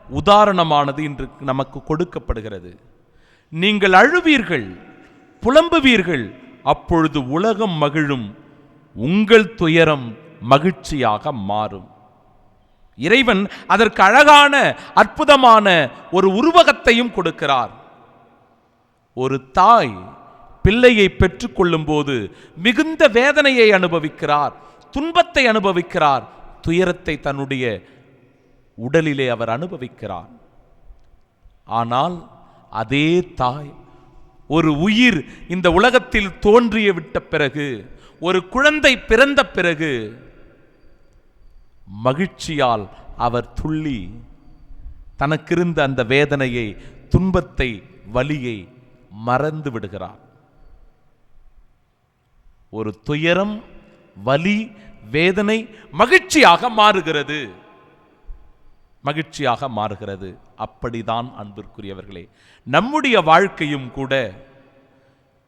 உதாரணமானது இன்று நமக்கு கொடுக்கப்படுகிறது. நீங்கள் அழுவீர்கள், புலம்புவீர்கள், அப்பொழுது உலகம் மகிழும், உங்கள் துயரம் மகிழ்ச்சியாக மாறும். இறைவன் அதற்கு அழகான அற்புதமான ஒரு உருவகத்தையும் கொடுக்கிறார். ஒரு தாய் பிள்ளையை பெற்றுக்கொள்ளும் போது மிகுந்த வேதனையை அனுபவிக்கிறார், துன்பத்தை அனுபவிக்கிறார், துயரத்தை தன்னுடைய உடலிலே அவர் அனுபவிக்கிறார். ஆனால் அதே தாய் ஒரு உயிர் இந்த உலகத்தில் தோன்றிய விட்ட பிறகு, ஒரு குழந்தை பிறந்த பிறகு மகிழ்ச்சியால் அவர் துள்ளி தனக்கிருந்த அந்த வேதனையை, துன்பத்தை, வலியை மறந்து விடுகிறார். ஒரு துயரம், வலி, வேதனை மகிழ்ச்சியாக மாறுகிறது, மகிழ்ச்சியாக மாறுகிறது. அப்படிதான் அன்பிற்குரியவர்களே நம்முடைய வாழ்க்கையும் கூட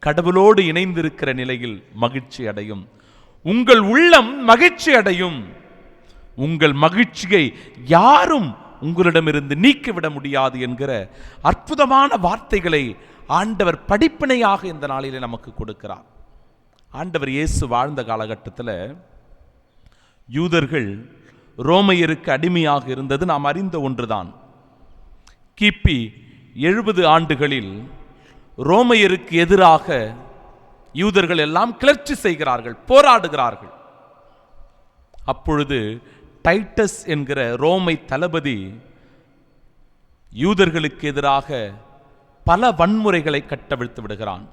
கடவுளோடு இணைந்திருக்கிற நிலையில் மகிழ்ச்சி அடையும். உங்கள் உள்ளம் மகிழ்ச்சி அடையும். உங்கள் மகிழ்ச்சியை யாரும் உங்களிடமிருந்து நீக்கிவிட முடியாது என்கிற அற்புதமான வார்த்தைகளை ஆண்டவர் படிப்பினையாக இந்த நாளிலே நமக்கு கொடுக்கிறார். ஆண்டவர் இயேசு வாழ்ந்த காலகட்டத்தில் யூதர்கள் ரோமையருக்கு அடிமையாக இருந்தது நாம் அறிந்த ஒன்றுதான். கிபி 70 ஆண்டுகளில் ரோமையருக்கு எதிராக யூதர்கள் எல்லாம் கிளர்ச்சி செய்கிறார்கள், போராடுகிறார்கள். அப்பொழுது டைட்டஸ் என்கிற ரோமை தளபதி யூதர்களுக்கு எதிராக பல வன்முறைகளை கட்டவிழ்த்து விடுகிறான்.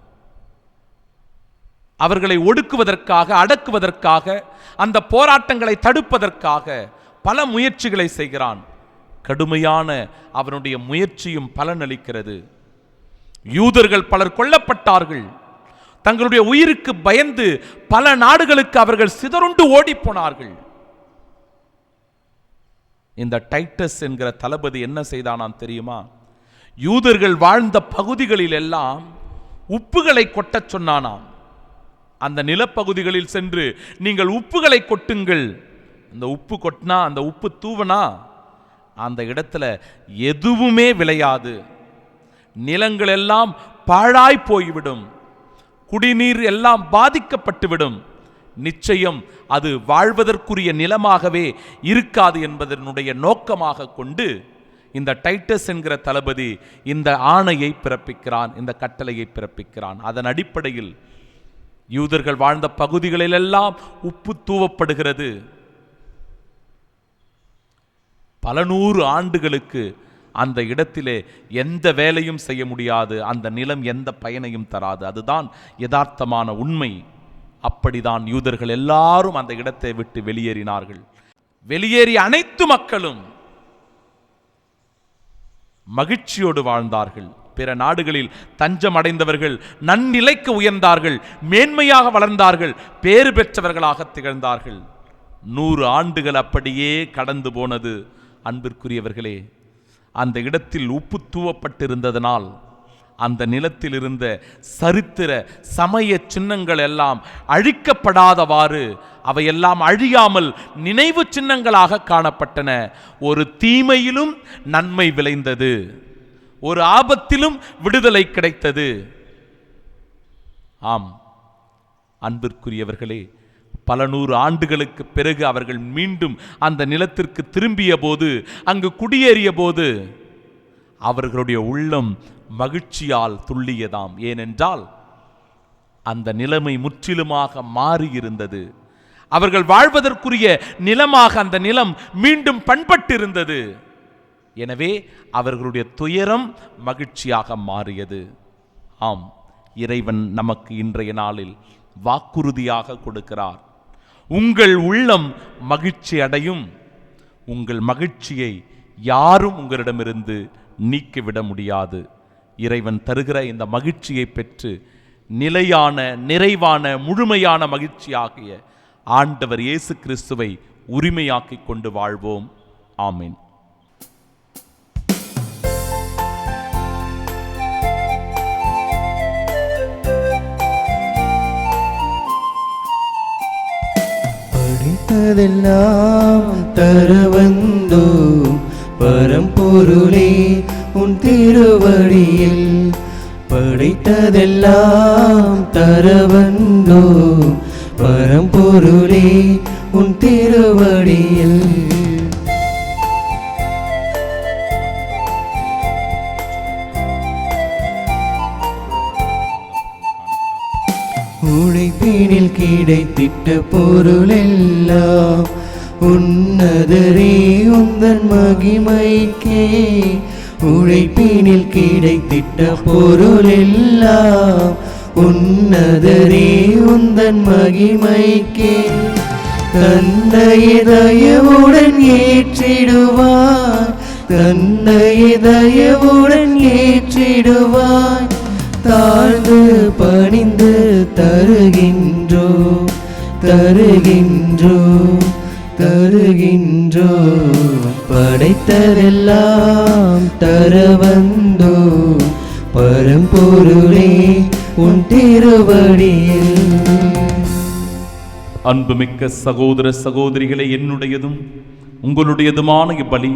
அவர்களை ஒடுக்குவதற்காக, அடக்குவதற்காக, அந்த போராட்டங்களை தடுப்பதற்காக பல முயற்சிகளை செய்கிறான். கடுமையான அவனுடைய முயற்சியும் பலனளிக்கிறது. யூதர்கள் பலர் கொல்லப்பட்டார்கள். தங்களுடைய உயிருக்கு பயந்து பல நாடுகளுக்கு அவர்கள் சிதறுண்டு ஓடி போனார்கள். இந்த டைட்டஸ் என்கிற தளபதி என்ன செய்தானாம் தெரியுமா? யூதர்கள் வாழ்ந்த பகுதிகளில் எல்லாம் உப்புகளை கொட்டச் சொன்னானாம். அந்த நிலப்பகுதிகளில் சென்று நீங்கள் உப்புகளை கொட்டுங்கள். அந்த உப்பு கொட்டினா, அந்த உப்பு தூவனா அந்த இடத்துல எதுவுமே விளையாது, நிலங்கள் எல்லாம் பாழாய் போய்விடும், குடிநீர் எல்லாம் பாதிக்கப்பட்டுவிடும், நிச்சயம் அது வாழ்வதற்குரிய நிலமாகவே இருக்காது என்பதனுடைய நோக்கமாக கொண்டு இந்த டைட்டஸ் என்கிற தளபதி இந்த ஆணையை பிறப்பிக்கிறான், இந்த கட்டளையை பிறப்பிக்கிறான். அதன் அடிப்படையில் யூதர்கள் வாழ்ந்த பகுதிகளிலெல்லாம் உப்பு தூவப்படுகிறது. பல நூறு ஆண்டுகளுக்கு அந்த இடத்திலே எந்த வேலையும் செய்ய முடியாது, அந்த நிலம் எந்த பயனையும் தராது. அதுதான் யதார்த்தமான உண்மை. அப்படிதான் யூதர்கள் எல்லாரும் அந்த இடத்தை விட்டு வெளியேறினார்கள். வெளியேறிய அனைத்து மக்களும் மகிழ்ச்சியோடு வாழ்ந்தார்கள். பிற நாடுகளில் தஞ்சம் அடைந்தவர்கள் நன்னிலைக்கு உயர்ந்தார்கள், மேன்மையாக வளர்ந்தார்கள், பேறு பெற்றவர்களாக திகழ்ந்தார்கள். 100 ஆண்டுகள் அப்படியே கடந்து போனது. அன்பிற்குரியவர்களே, அந்த இடத்தில் உப்பு தூவப்பட்டிருந்ததனால் அந்த நிலத்தில் இருந்த சரித்திர சமய சின்னங்கள் எல்லாம் அழிக்கப்படாதவாறு அவையெல்லாம் அழியாமல் நினைவு சின்னங்களாக காணப்பட்டன. ஒரு தீமையிலும் நன்மை விளைந்தது, ஒரு ஆபத்திலும் விடுதலை கிடைத்தது. ஆம் அன்பிற்குரியவர்களே, பல 100 ஆண்டுகளுக்கு பிறகு அவர்கள் மீண்டும் அந்த நிலத்திற்கு திரும்பிய போது, அங்கு குடியேறிய போது அவர்களுடைய உள்ளம் மகிழ்ச்சியால் துள்ளியதாம். ஏனென்றால் அந்த நிலைமை முற்றிலுமாக மாறியிருந்தது. அவர்கள் வாழ்வதற்குரிய நிலமாக அந்த நிலம் மீண்டும் பண்பட்டிருந்தது. எனவே அவர்களுடைய துயரம் மகிழ்ச்சியாக மாறியது. ஆம், இறைவன் நமக்கு இன்றைய நாளில் வாக்குறுதியாக கொடுக்கிறார். உங்கள் உள்ளம் மகிழ்ச்சி அடையும். உங்கள் மகிழ்ச்சியை யாரும் உங்களிடமிருந்து நீக்கிவிட முடியாது. இறைவன் தருகிற இந்த மகிழ்ச்சியை பெற்று நிலையான, நிறைவான, முழுமையான மகிழ்ச்சியாகிய ஆண்டவர் இயேசு கிறிஸ்துவை உரிமையாக்கி கொண்டு வாழ்வோம். ஆமீன். படித்ததெல்லாம் தர வந்தோம் பரம்பொருளே உன் திருவடியில். படைத்ததெல்லாம் தர வந்தோம் பரம்பொருளே உன் திருவடியில். உழைப்பினில் கிடைத்திட்ட பொருளெல்லாம் உன்னதரே உந்தன் மகிமைக்கே. உழைப்பினில் கிடைத்திட்ட பொருளெல்லாம் உன்னதரே உந்தன் மகிமைக்கே. தன்னையே தயவுடன் ஏற்றிடுவாய், தன்னையே தயவுடன் ஏற்றிடுவாய். தாழ்ந்து பணிந்து தருகின்றோ தருகின்றோ தருகின்றோ. படைத்ததெல்லாம் தர வந்தோ பரம்பொருளே உன் திருவடியில். அன்புமிக்க சகோதர சகோதரிகளை, என்னுடையதும் உங்களுடையதுமான இப்பலி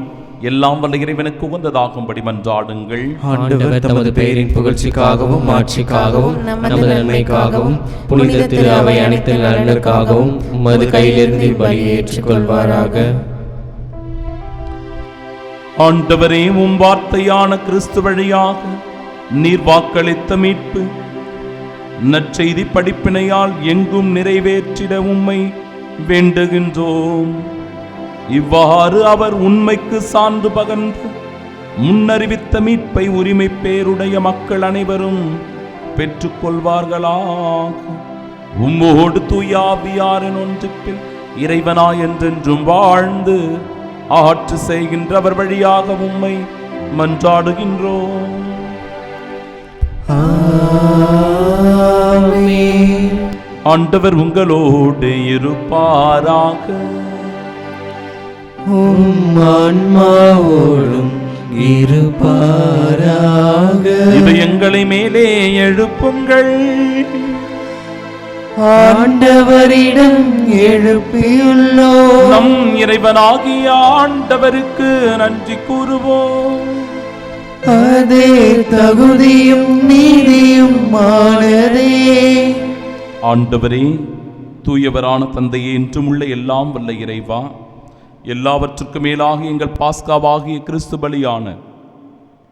எல்லாம் வல்ல இறைவனுக்கு உகந்ததாகும்படி மன்றாடுங்கள். ஆண்டவர் தமது பெயரின் புகழ்ச்சிக்காகவும் மாட்சிக்காகவும் நமது நன்மைக்காகவும் புனித திரு அவை அனைத்து நலனுக்காகவும் உமது கையிலிருந்து பலியை ஏற்றுக்கொள்வாராக. ஆண்டவரே, உம் வார்த்தையான கிறிஸ்து வழியாக நீர் வாக்களித்த மீட்பு நற்செய்தி படிப்பினையால் எங்கும் நிறைவேற்றிட உம்மை வேண்டுகின்றோம். இவ்வாறு அவர் உண்மைக்கு சான்று பகர்ந்து முன்னறிவித்த மீட்பை உரிமை பேருடைய மக்கள் அனைவரும் பெற்றுக்கொள்வார்களாக. உம்மோடு தூயாவியாரின் ஒன்றிப்பில் இறைவனாய் என்றென்றும் வாழ்ந்து ஆட்சி செய்கின்றவர் வழியாக உம்மை மன்றாடுகின்றோம். ஆமென். ஆண்டவர் உங்களோடு இருப்பாராக. உம் ஆன்மாவோடும் இருப்பாராக. இதயங்களை மேலே எழுப்புங்கள். ஆண்டவரிடம் எழுப்பியுள்ளோம். நம் இறைவனாகிய ஆண்டவருக்கு நன்றி கூறுவோம். அதே தகுதியும் நீதியும் ஆனதே. ஆண்டவரே, தூயவரான தந்தையே, என்றும் உள்ள எல்லாம் வல்ல இறைவா, எல்லாவற்றுக்கும் மேலாக எங்கள் பாஸ்காவாகிய கிறிஸ்து பலியான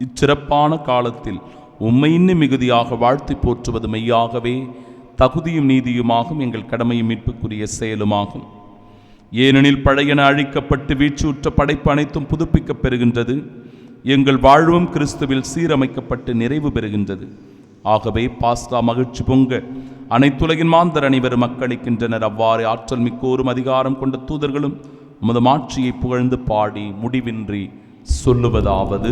இச்சிறப்பான காலத்தில் உம்மை இன்னும் மிகுதியாக வாழ்த்தி போற்றுவது மெய்யாகவே தகுதியும் நீதியுமாகும், எங்கள் கடமையும் மீட்புக்குரிய செயலுமாகும். ஏனெனில் பழையன அழிக்கப்பட்டு வீழ்ச்சியுற்ற படைப்பு அனைத்தும் புதுப்பிக்கப் பெறுகின்றது. எங்கள் வாழ்வும் கிறிஸ்துவில் சீரமைக்கப்பட்டு நிறைவு பெறுகின்றது. ஆகவே பாஸ்கா மகிழ்ச்சி பொங்க அனைத்துலகின் மாந்தர் அனைவரும் மக்களிக்கின்றனர். அவ்வாறு ஆற்றல் மிக்கோரும் அதிகாரம் கொண்ட தூதர்களும் உமது மாட்சியை புகழ்ந்து பாடி முடிவின்றி சொல்லுவதாவது: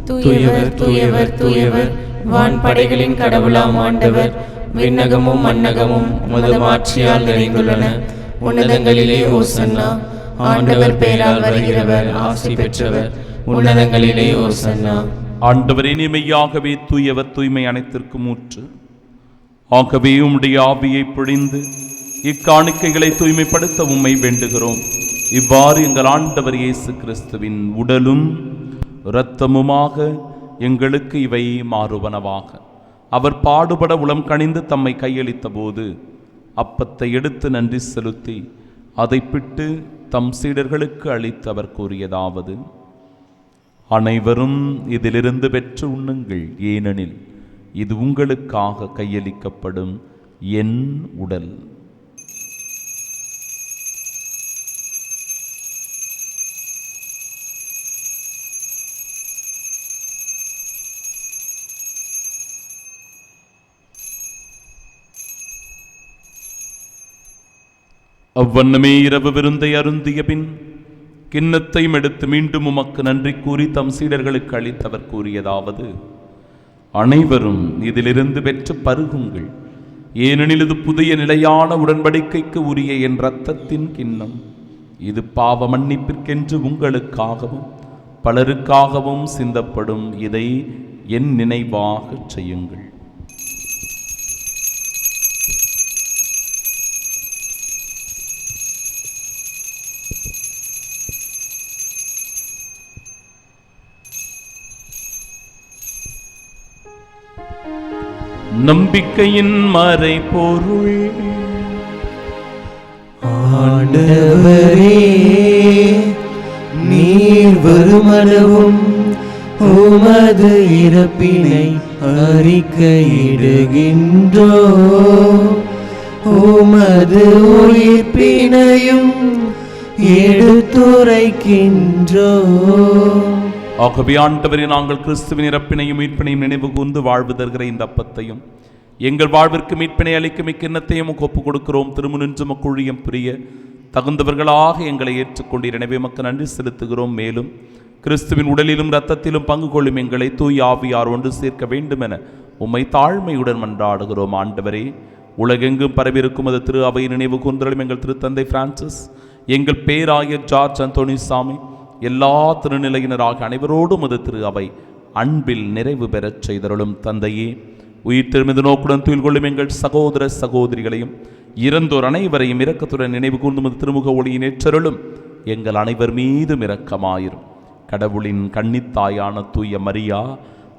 தூயவர் தூயவர் தூயவர், வான்படைகளின் கடவுளாம் ஆண்டவர், விண்ணகமும் மண்ணகமும் உமது மாட்சியால் நிறைந்துள்ளன. உன்னதங்களிலே ஓசன்னா. ஆண்டவர் பெயரால் வருகிறவர் ஆசி பெற்றவர். உன்னதங்களிலே ஓசன்னா. ஆண்டவரே, மெய்யாகவே தூயவர், தூய்மை அனைத்திற்கும் ஊற்று. ஆகவே உம்முடைய ஆவியை பொழிந்து இக்காணிக்கைகளை தூய்மைப்படுத்த உம்மை வேண்டுகிறோம். இவ்வாறு எங்கள் ஆண்டவர் இயேசு கிறிஸ்துவின் உடலும் இரத்தமுமாக எங்களுக்கு இவை மாறுவனவாக. அவர் பாடுபட உளம் கனிந்து தம்மை கையளித்த போது அப்பத்தை எடுத்து நன்றி செலுத்தி அதை பிட்டு தம் சீடர்களுக்கு அளித்து அவர் கூறியதாவது: அனைவரும் இதிலிருந்து பெற்று உண்ணுங்கள், ஏனெனில் இது உங்களுக்காக கையளிக்கப்படும் என் உடல். அவ்வண்ணமே இரவு விருந்தை அருந்திய பின் கிண்ணத்தையும் எடுத்து மீண்டும் உமக்கு நன்றி கூறி தம் சீடர்களுக்கு அளித்தவர் கூறியதாவது: அனைவரும் இதிலிருந்து பெற்று பருகுங்கள், ஏனெனில் இது புதிய நிலையான உடன்படிக்கைக்கு உரிய என் இரத்தத்தின் கிண்ணம். இது பாவ மன்னிப்பிற்கென்று உங்களுக்காகவும் பலருக்காகவும் சிந்தப்படும். இதை என் நினைவாக செய்யுங்கள். நம்பிக்கையின் மறைபொருள். ஆண்டவரே, நீர் வருமளவும் உமது இறப்பினை அறிக்கையிடுகின்றோ, உமது உயிர்ப்பினையும் எடுத்துரைக்கின்றோ. ஆகவே ஆண்டவரே, நாங்கள் கிறிஸ்துவின் இறப்பினையும் மீட்பினையும் நினைவு கூர்ந்து வாழ்வு தருகிற இந்த அப்பத்தையும் எங்கள் வாழ்விற்கு மீட்பினை அளிக்கும் இக்கிண்ணத்தையும் ஒப்புக் கொடுக்கிறோம். திருமுனின்று மக்குழியம் புரிய தகுந்தவர்களாக எங்களை ஏற்றுக்கொண்டீர். எனவே மக்கள் நன்றி செலுத்துகிறோம். மேலும் கிறிஸ்துவின் உடலிலும் இரத்தத்திலும் பங்கு கொள்ளும் எங்களை தூய் ஆவியார் ஒன்று சேர்க்க வேண்டும் என உம்மை தாழ்மையுடன் மன்றாடுகிறோம். ஆண்டவரே, உலகெங்கும் பரவியிருக்கும் அது திரு அவை நினைவு கூர்ந்தலும் எங்கள் திருத்தந்தை பிரான்சிஸ், எங்கள் பேராயர் ஜார்ஜ் அந்தோனிசாமி, எல்லா திருநிலையினராக அனைவரோடும் அது திரு அவை அன்பில் நிறைவு பெறச் செய்தருளும். தந்தையே, உயிர் திருமிது நோக்குடன் துயில் கொள்ளும் எங்கள் சகோதர சகோதரிகளையும் இறந்தோர் அனைவரையும் இரக்கத்துடன் நினைவு கூர்ந்து திருமுக ஒளியின் ஏற்றருளும். எங்கள் அனைவர் மீதும் இரக்கமாயிரும். கடவுளின் கன்னித்தாயான தூய மரியா,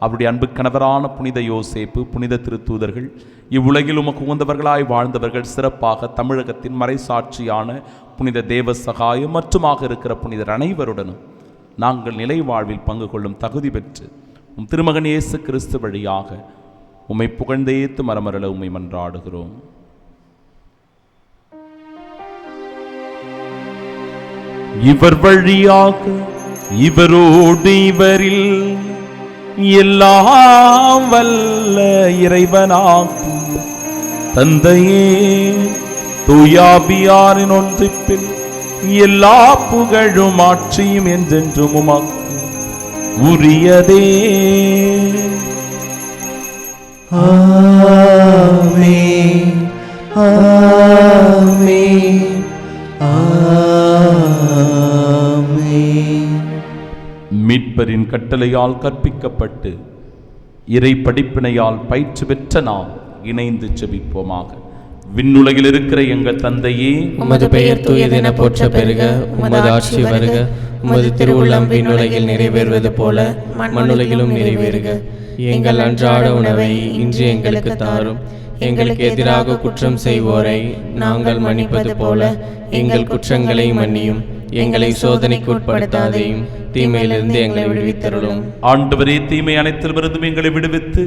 அவருடைய அன்பு கணவரான புனித யோசேப்பு, புனித திருத்தூதர்கள், இவ்வுலகில் உமக்கு உகந்தவர்களாய் வாழ்ந்தவர்கள், சிறப்பாக தமிழகத்தின் மறைசாட்சியான புனித தேவ சகாயம் மற்றுமாக இருக்கிற புனிதர் அனைவருடனும் நாங்கள் நிலை வாழ்வில் பங்கு கொள்ளும் தகுதி பெற்று உம் திருமகன் இயேசு கிறிஸ்து வழியாக உம்மை புகழ்ந்தேத்து மரமரள உம்மை மன்றாடுகிறோம். இவர் வழியாக இவரோடு இவரில் எல்லாம் வல்ல இறைவனாகும் தந்தையே, தூயாவியாரின் ஒன்றிப்பில் எல்லா புகழும் ஆட்சியும் என்றென்றும் உமக்கு உரியதே. ஆமென், ஆமென், ஆமென். மீட்பரின் கட்டளையால் கற்பிக்கப்பட்டு இறை படிப்பினையால் பயிற்சி பெற்ற நாம் இணைந்து செபிப்போமாக. விண்ணுலகில் இருக்கிற எங்கள் தந்தையே, உமது பெயர் தூயதென போற்ற பெருக, உமது ஆட்சி வருக, உமது திருவுள்ளம் விண்ணுலகில் நிறைவேறுவது போல மண்ணுலகிலும் நிறைவேறுக. எங்கள் அன்றாட உணவை இன்று எங்களுக்கு தாரும். எங்களுக்கு எதிராக குற்றம் செய்வோரை நாங்கள் மன்னிப்பது போல எங்கள் குற்றங்களை மன்னியும். எங்களை சோதனைக்கு உட்படுத்தாதையும் தீமையிலிருந்து எங்களை விடுவித்தருளும். ஆண்டவரே, தீமை அனைத்திலிருந்தும் எங்களை விடுவித்து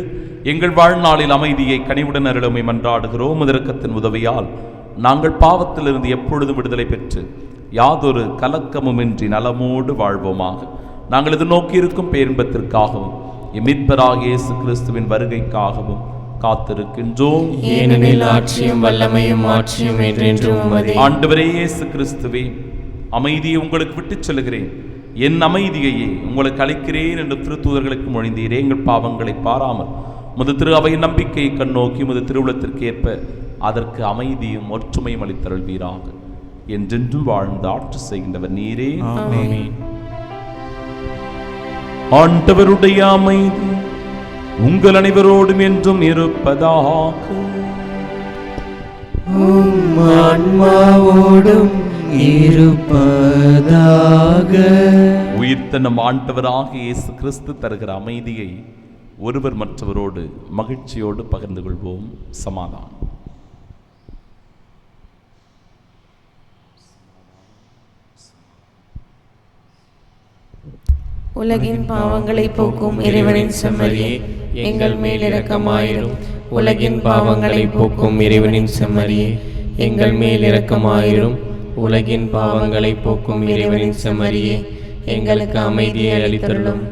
எங்கள் வாழ்நாளில் அமைதியை கனிவுடன் அருளுமை மன்றாடுகிறோம். இரக்கத்தின் உதவியால் நாங்கள் பாவத்திலிருந்து எப்பொழுதும் விடுதலை பெற்று யாதொரு கலக்கமுமின்றி நலமோடு வாழ்வோமாக. நாங்கள் இது நோக்கி இருக்கும் பேரின்பத்திற்காகவும் மீட்பராகிய இயேசு கிறிஸ்துவின் வருகைக்காகவும் காத்திருக்கின்றோம். ஏனெனில் ஆட்சியும் வல்லமையும் ஆட்சியும் என்றென்றும் உமதே. ஆண்டவரே இயேசு கிறிஸ்துவே, அமைதியை உங்களுக்கு விட்டுச் செல்கிறேன், என் அமைதியையே உங்களுக்கு அளிக்கிறேன் என்று திருத்தூதர்களுக்கு மொழிந்தீரே. எங்கள் பாவங்களை பாராமல் முது திரு அவையின் நம்பிக்கையை கண்ணோக்கி முது திருவுளத்திற்கு ஏற்ப அதற்கு அமைதியும் ஒற்றுமையும் அளித்தருள்வீராக. என்றென்றும் வாழ்ந்து ஆட்சி செய்கின்றவர் நீரே. ஆமென். ஆண்டவருடைய அமைதி உங்கள் அனைவரோடும் என்றும் இருப்பதாக. உம் ஆன்மாவோடும் இருப்பதாக. உயிர்த்த நம் ஆண்டவராக இயேசு கிறிஸ்து தருகிற அமைதியை ஒருவர் மற்றவரோடு மகிழ்ச்சியோடு பகிர்ந்து கொள்வோம். சமாதானம். உலகின் பாவங்களை போக்கும் இறைவனின் செம்மறியே, எங்கள் மேல் இரக்கமாயிரும். உலகின் பாவங்களை போக்கும் இறைவனின் செம்மறியே, எங்கள் மேல் இரக்கமாயிரும். உலகின் பாவங்களை போக்கும் இறைவனின் செம்மறியே, எங்களுக்கு அமைதியை அளித்தருளும்.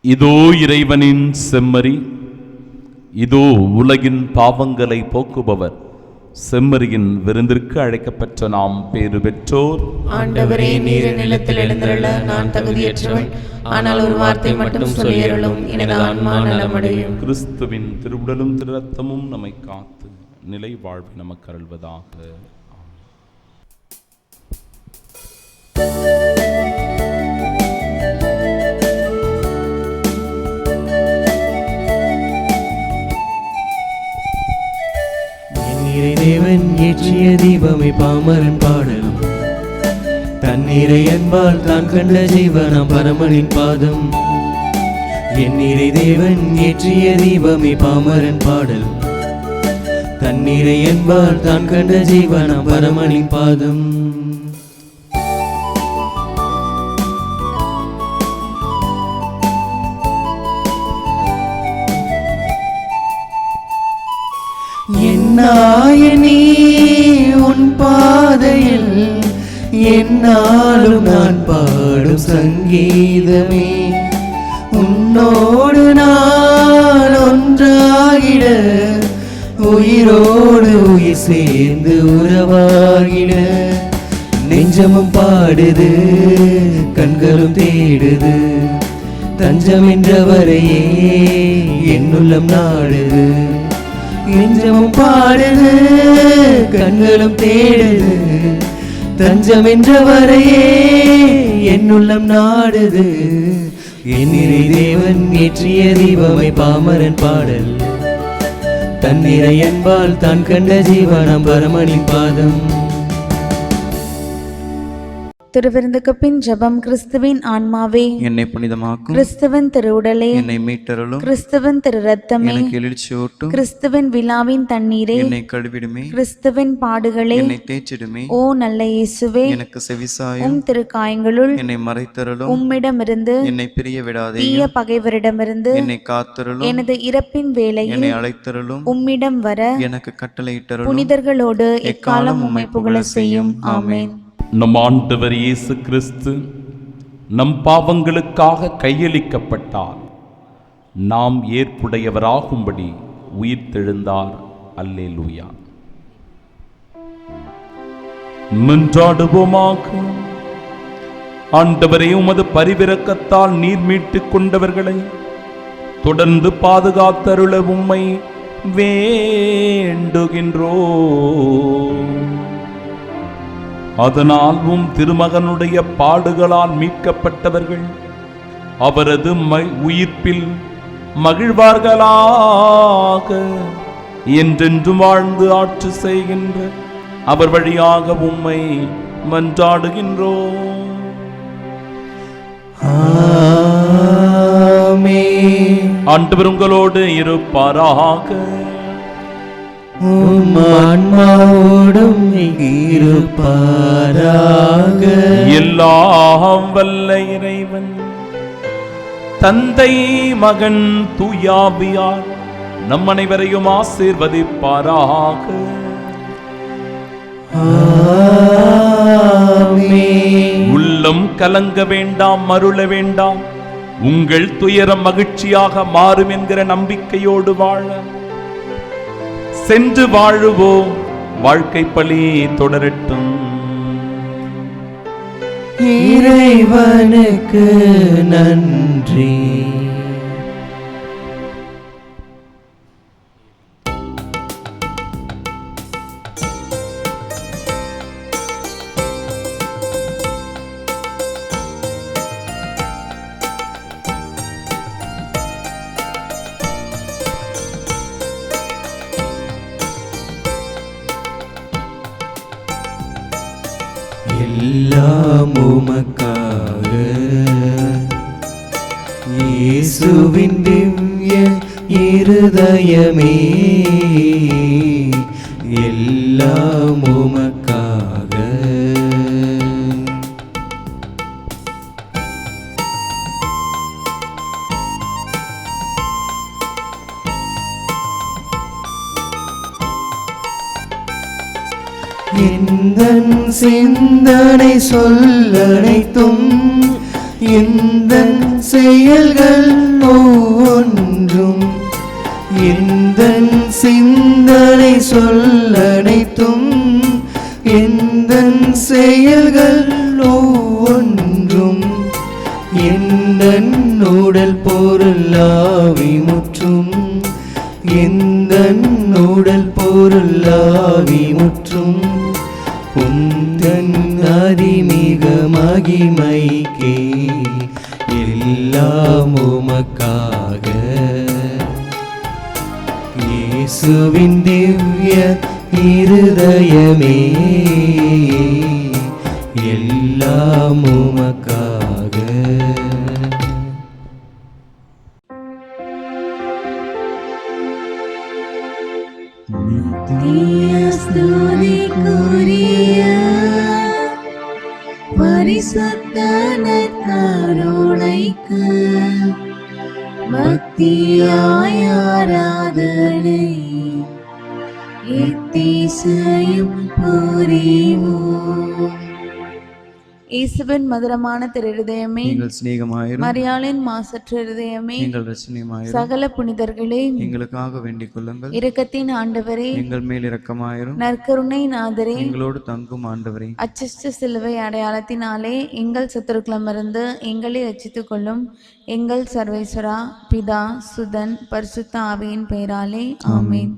இதோ இறைவனின் செம்மறி, இதோ உலகின் பாவங்களை போக்குபவர். செம்மறியின் விருந்திற்கு அழைக்கப்பட்ட நாம் பேறு பெற்றோர். ஆண்டவரே, நீர் நிலத்தில் எழுந்தருள நான் தகுதியற்றவன். ஆனால் ஒரு வார்த்தை மட்டும் சொல்லியருளும், எனது ஆன்மா நலமடையும். கிறிஸ்துவின் திருவுடலும் திரு ரத்தமும் நம்மை காத்து நிலை வாழ்வை நமக்கு அருள்வதாக. தேவன் ஏற்றிய தீபமே பாமரன் பாடலும், தண்ணீரை அன்பால் தான் கண்ட ஜீவனம் பரமனின் பாதம். எண்ணீரை தேவன் ஏற்றிய தீபமே பாமரன் பாடலும், தண்ணீரை அன்பால் தான் கண்ட ஜீவனம் பரமனின் பாதம். நாயனே உன் பாதையில் என்னாலும் நான் பாடும் சங்கீதமே, உன்னோடு நான் ஒன்றாகிட, உயிரோடு உயிர் சேர்ந்து உறவாகிட. நெஞ்சமும் பாடுது, கண்களும் தேடுது, தஞ்சமென்றவரையே என்னுள்ளம் நாடுது. நெஞ்சமும் பாடுது, கண்களும் தேடுது, தஞ்சம் என்றவரையே என்னுள்ளம் நாடுது. என்னிறை தேவன் ஏற்றிய தீபமை பாமரன் பாடல், தன்னிறை அன்பால் தான் கண்ட ஜீவனம் பரமனின் பாதம். திருவிருந்துக்கு பின் ஜெபம். கிறிஸ்துவின் ஆன்மாவே என்னை புனிதமாக்கும், கிறிஸ்துவின் திருவுடலே என்னை மீட்டருளும், கிறிஸ்துவின் திரு ரத்தமே எனக்கு எழுச்சியூட்டும், கிறிஸ்துவின் விழாவின் தண்ணீரே என்னை கழுவிடுமே, கிறிஸ்துவின் பாடுகளே என்னை தேய்ச்சிடுமே. ஓ நல்ல இயேசுவே, எனக்கு செவிசாயும், உம் திருக்காயங்களுள் என்னை மறைத்தருளும், உம்மிடமிருந்து என்னை பிரிய விடாதே, தீய பகைவரிடமிருந்து என்னை காத்தருளும், எனது இறப்பின் வேளையில் என்னை அழைத்தருளும், உம்மிடம் வர எனக்கு கட்டளையிட்டருளும். புனிதர்களோடு எக்காலம் உம்மை புகழ செய்யும். ஆமென். நம் ஆண்டவர் இயேசு கிறிஸ்து நம் பாவங்களுக்காக கையளிக்கப்பட்டார். நாம் ஏற்புடையவராகும்படி உயிர்த்தெழுந்தார். அல்லேலூயா. மன்றாடுவோமாக. ஆண்டவரே, உமது பரிவிரக்கத்தால் நீர் மீட்டுக் கொண்டவர்களை தொடர்ந்து பாதுகாத்தருள உம்மை வேண்டுகின்றோம். அதனால் உம் திருமகனுடைய பாடுகளால் மீட்கப்பட்டவர்கள் அவரது உயிர்ப்பில் மகிழ்வார்களாக. என்றென்றும் வாழ்ந்து ஆட்சி செய்கின்ற அவர் வழியாக உம்மை மன்றாடுகின்றோம். ஆமென். ஆண்டவர் உங்களோடு இருப்பாராக. உம் ஆன்மாவோடும் இருப்பாராக. எல்லாம் வல்ல இறைவன் தந்தை, மகன், தூயாவியார் நம் அனைவரையும் ஆசீர்வதிப்பாராக. ஆமென். உள்ளம் கலங்க வேண்டாம், மருள வேண்டாம். உங்கள் துயரம் மகிழ்ச்சியாக மாறும் என்கிற நம்பிக்கையோடு வாழ சென்று வாழுவோம். வாழ்க்கை பலி தொடரட்டும். இறைவனுக்கு நன்றி. எல்லாம் உமக்காக இயேசுவின் திவ்ய இருதயமே, எல்லாம் உமக்காக. எந்தன் சிந்தனை சொல்லனைத்தும் எந்தன் செயல்கள் ஒவ்வொன்றும் எந்தன் சிந்தனை சொல்லனைத்தும் எந்தன் செயல்கள் ஒவ்வொன்றும் எந்தன் உடல் பொருளாவி முற்றும் எந்தன் உடல் பொருளாவி முற்றும் உந்தன் அதிமிக மகிமைக்கே எல்லாம் உமக்காக இயேசுவின் திவ்ய இருதயமே எல்லாம் உமக்காக. ஸ்துதிக்குரிய பரிசுத்த நற்கருணைக்கு பக்தியாய் ஆராதனை எத்திசையும் புரிவோம். இயேசுவின் மதுரமான திருஹதயமே, எங்கள் சிநேகமாயிரும். மரியாளின் மாசற்ற இருதயமே, எங்கள் ரட்சணியமாயிரும். சகல புனிதர்களே, எங்களுக்காக வேண்டிக் கொள்ளுங்கள். இரக்கத்தின் ஆண்டவரே, எங்கள் மேல் இரக்கமாயிரும். நற்கருணை நாதரே, எங்களோடு தங்கும் ஆண்டவரே, அச்சஸ்ட சிலுவை அடையாளத்தினாலே எங்கள் சத்துருக்களமிருந்து எங்களை ரட்சித்துக் கொள்ளும் எங்கள் சர்வேஸ்வரா, பிதா, சுதன், பரிசுத்த ஆவியின் பெயராலே ஆமென்.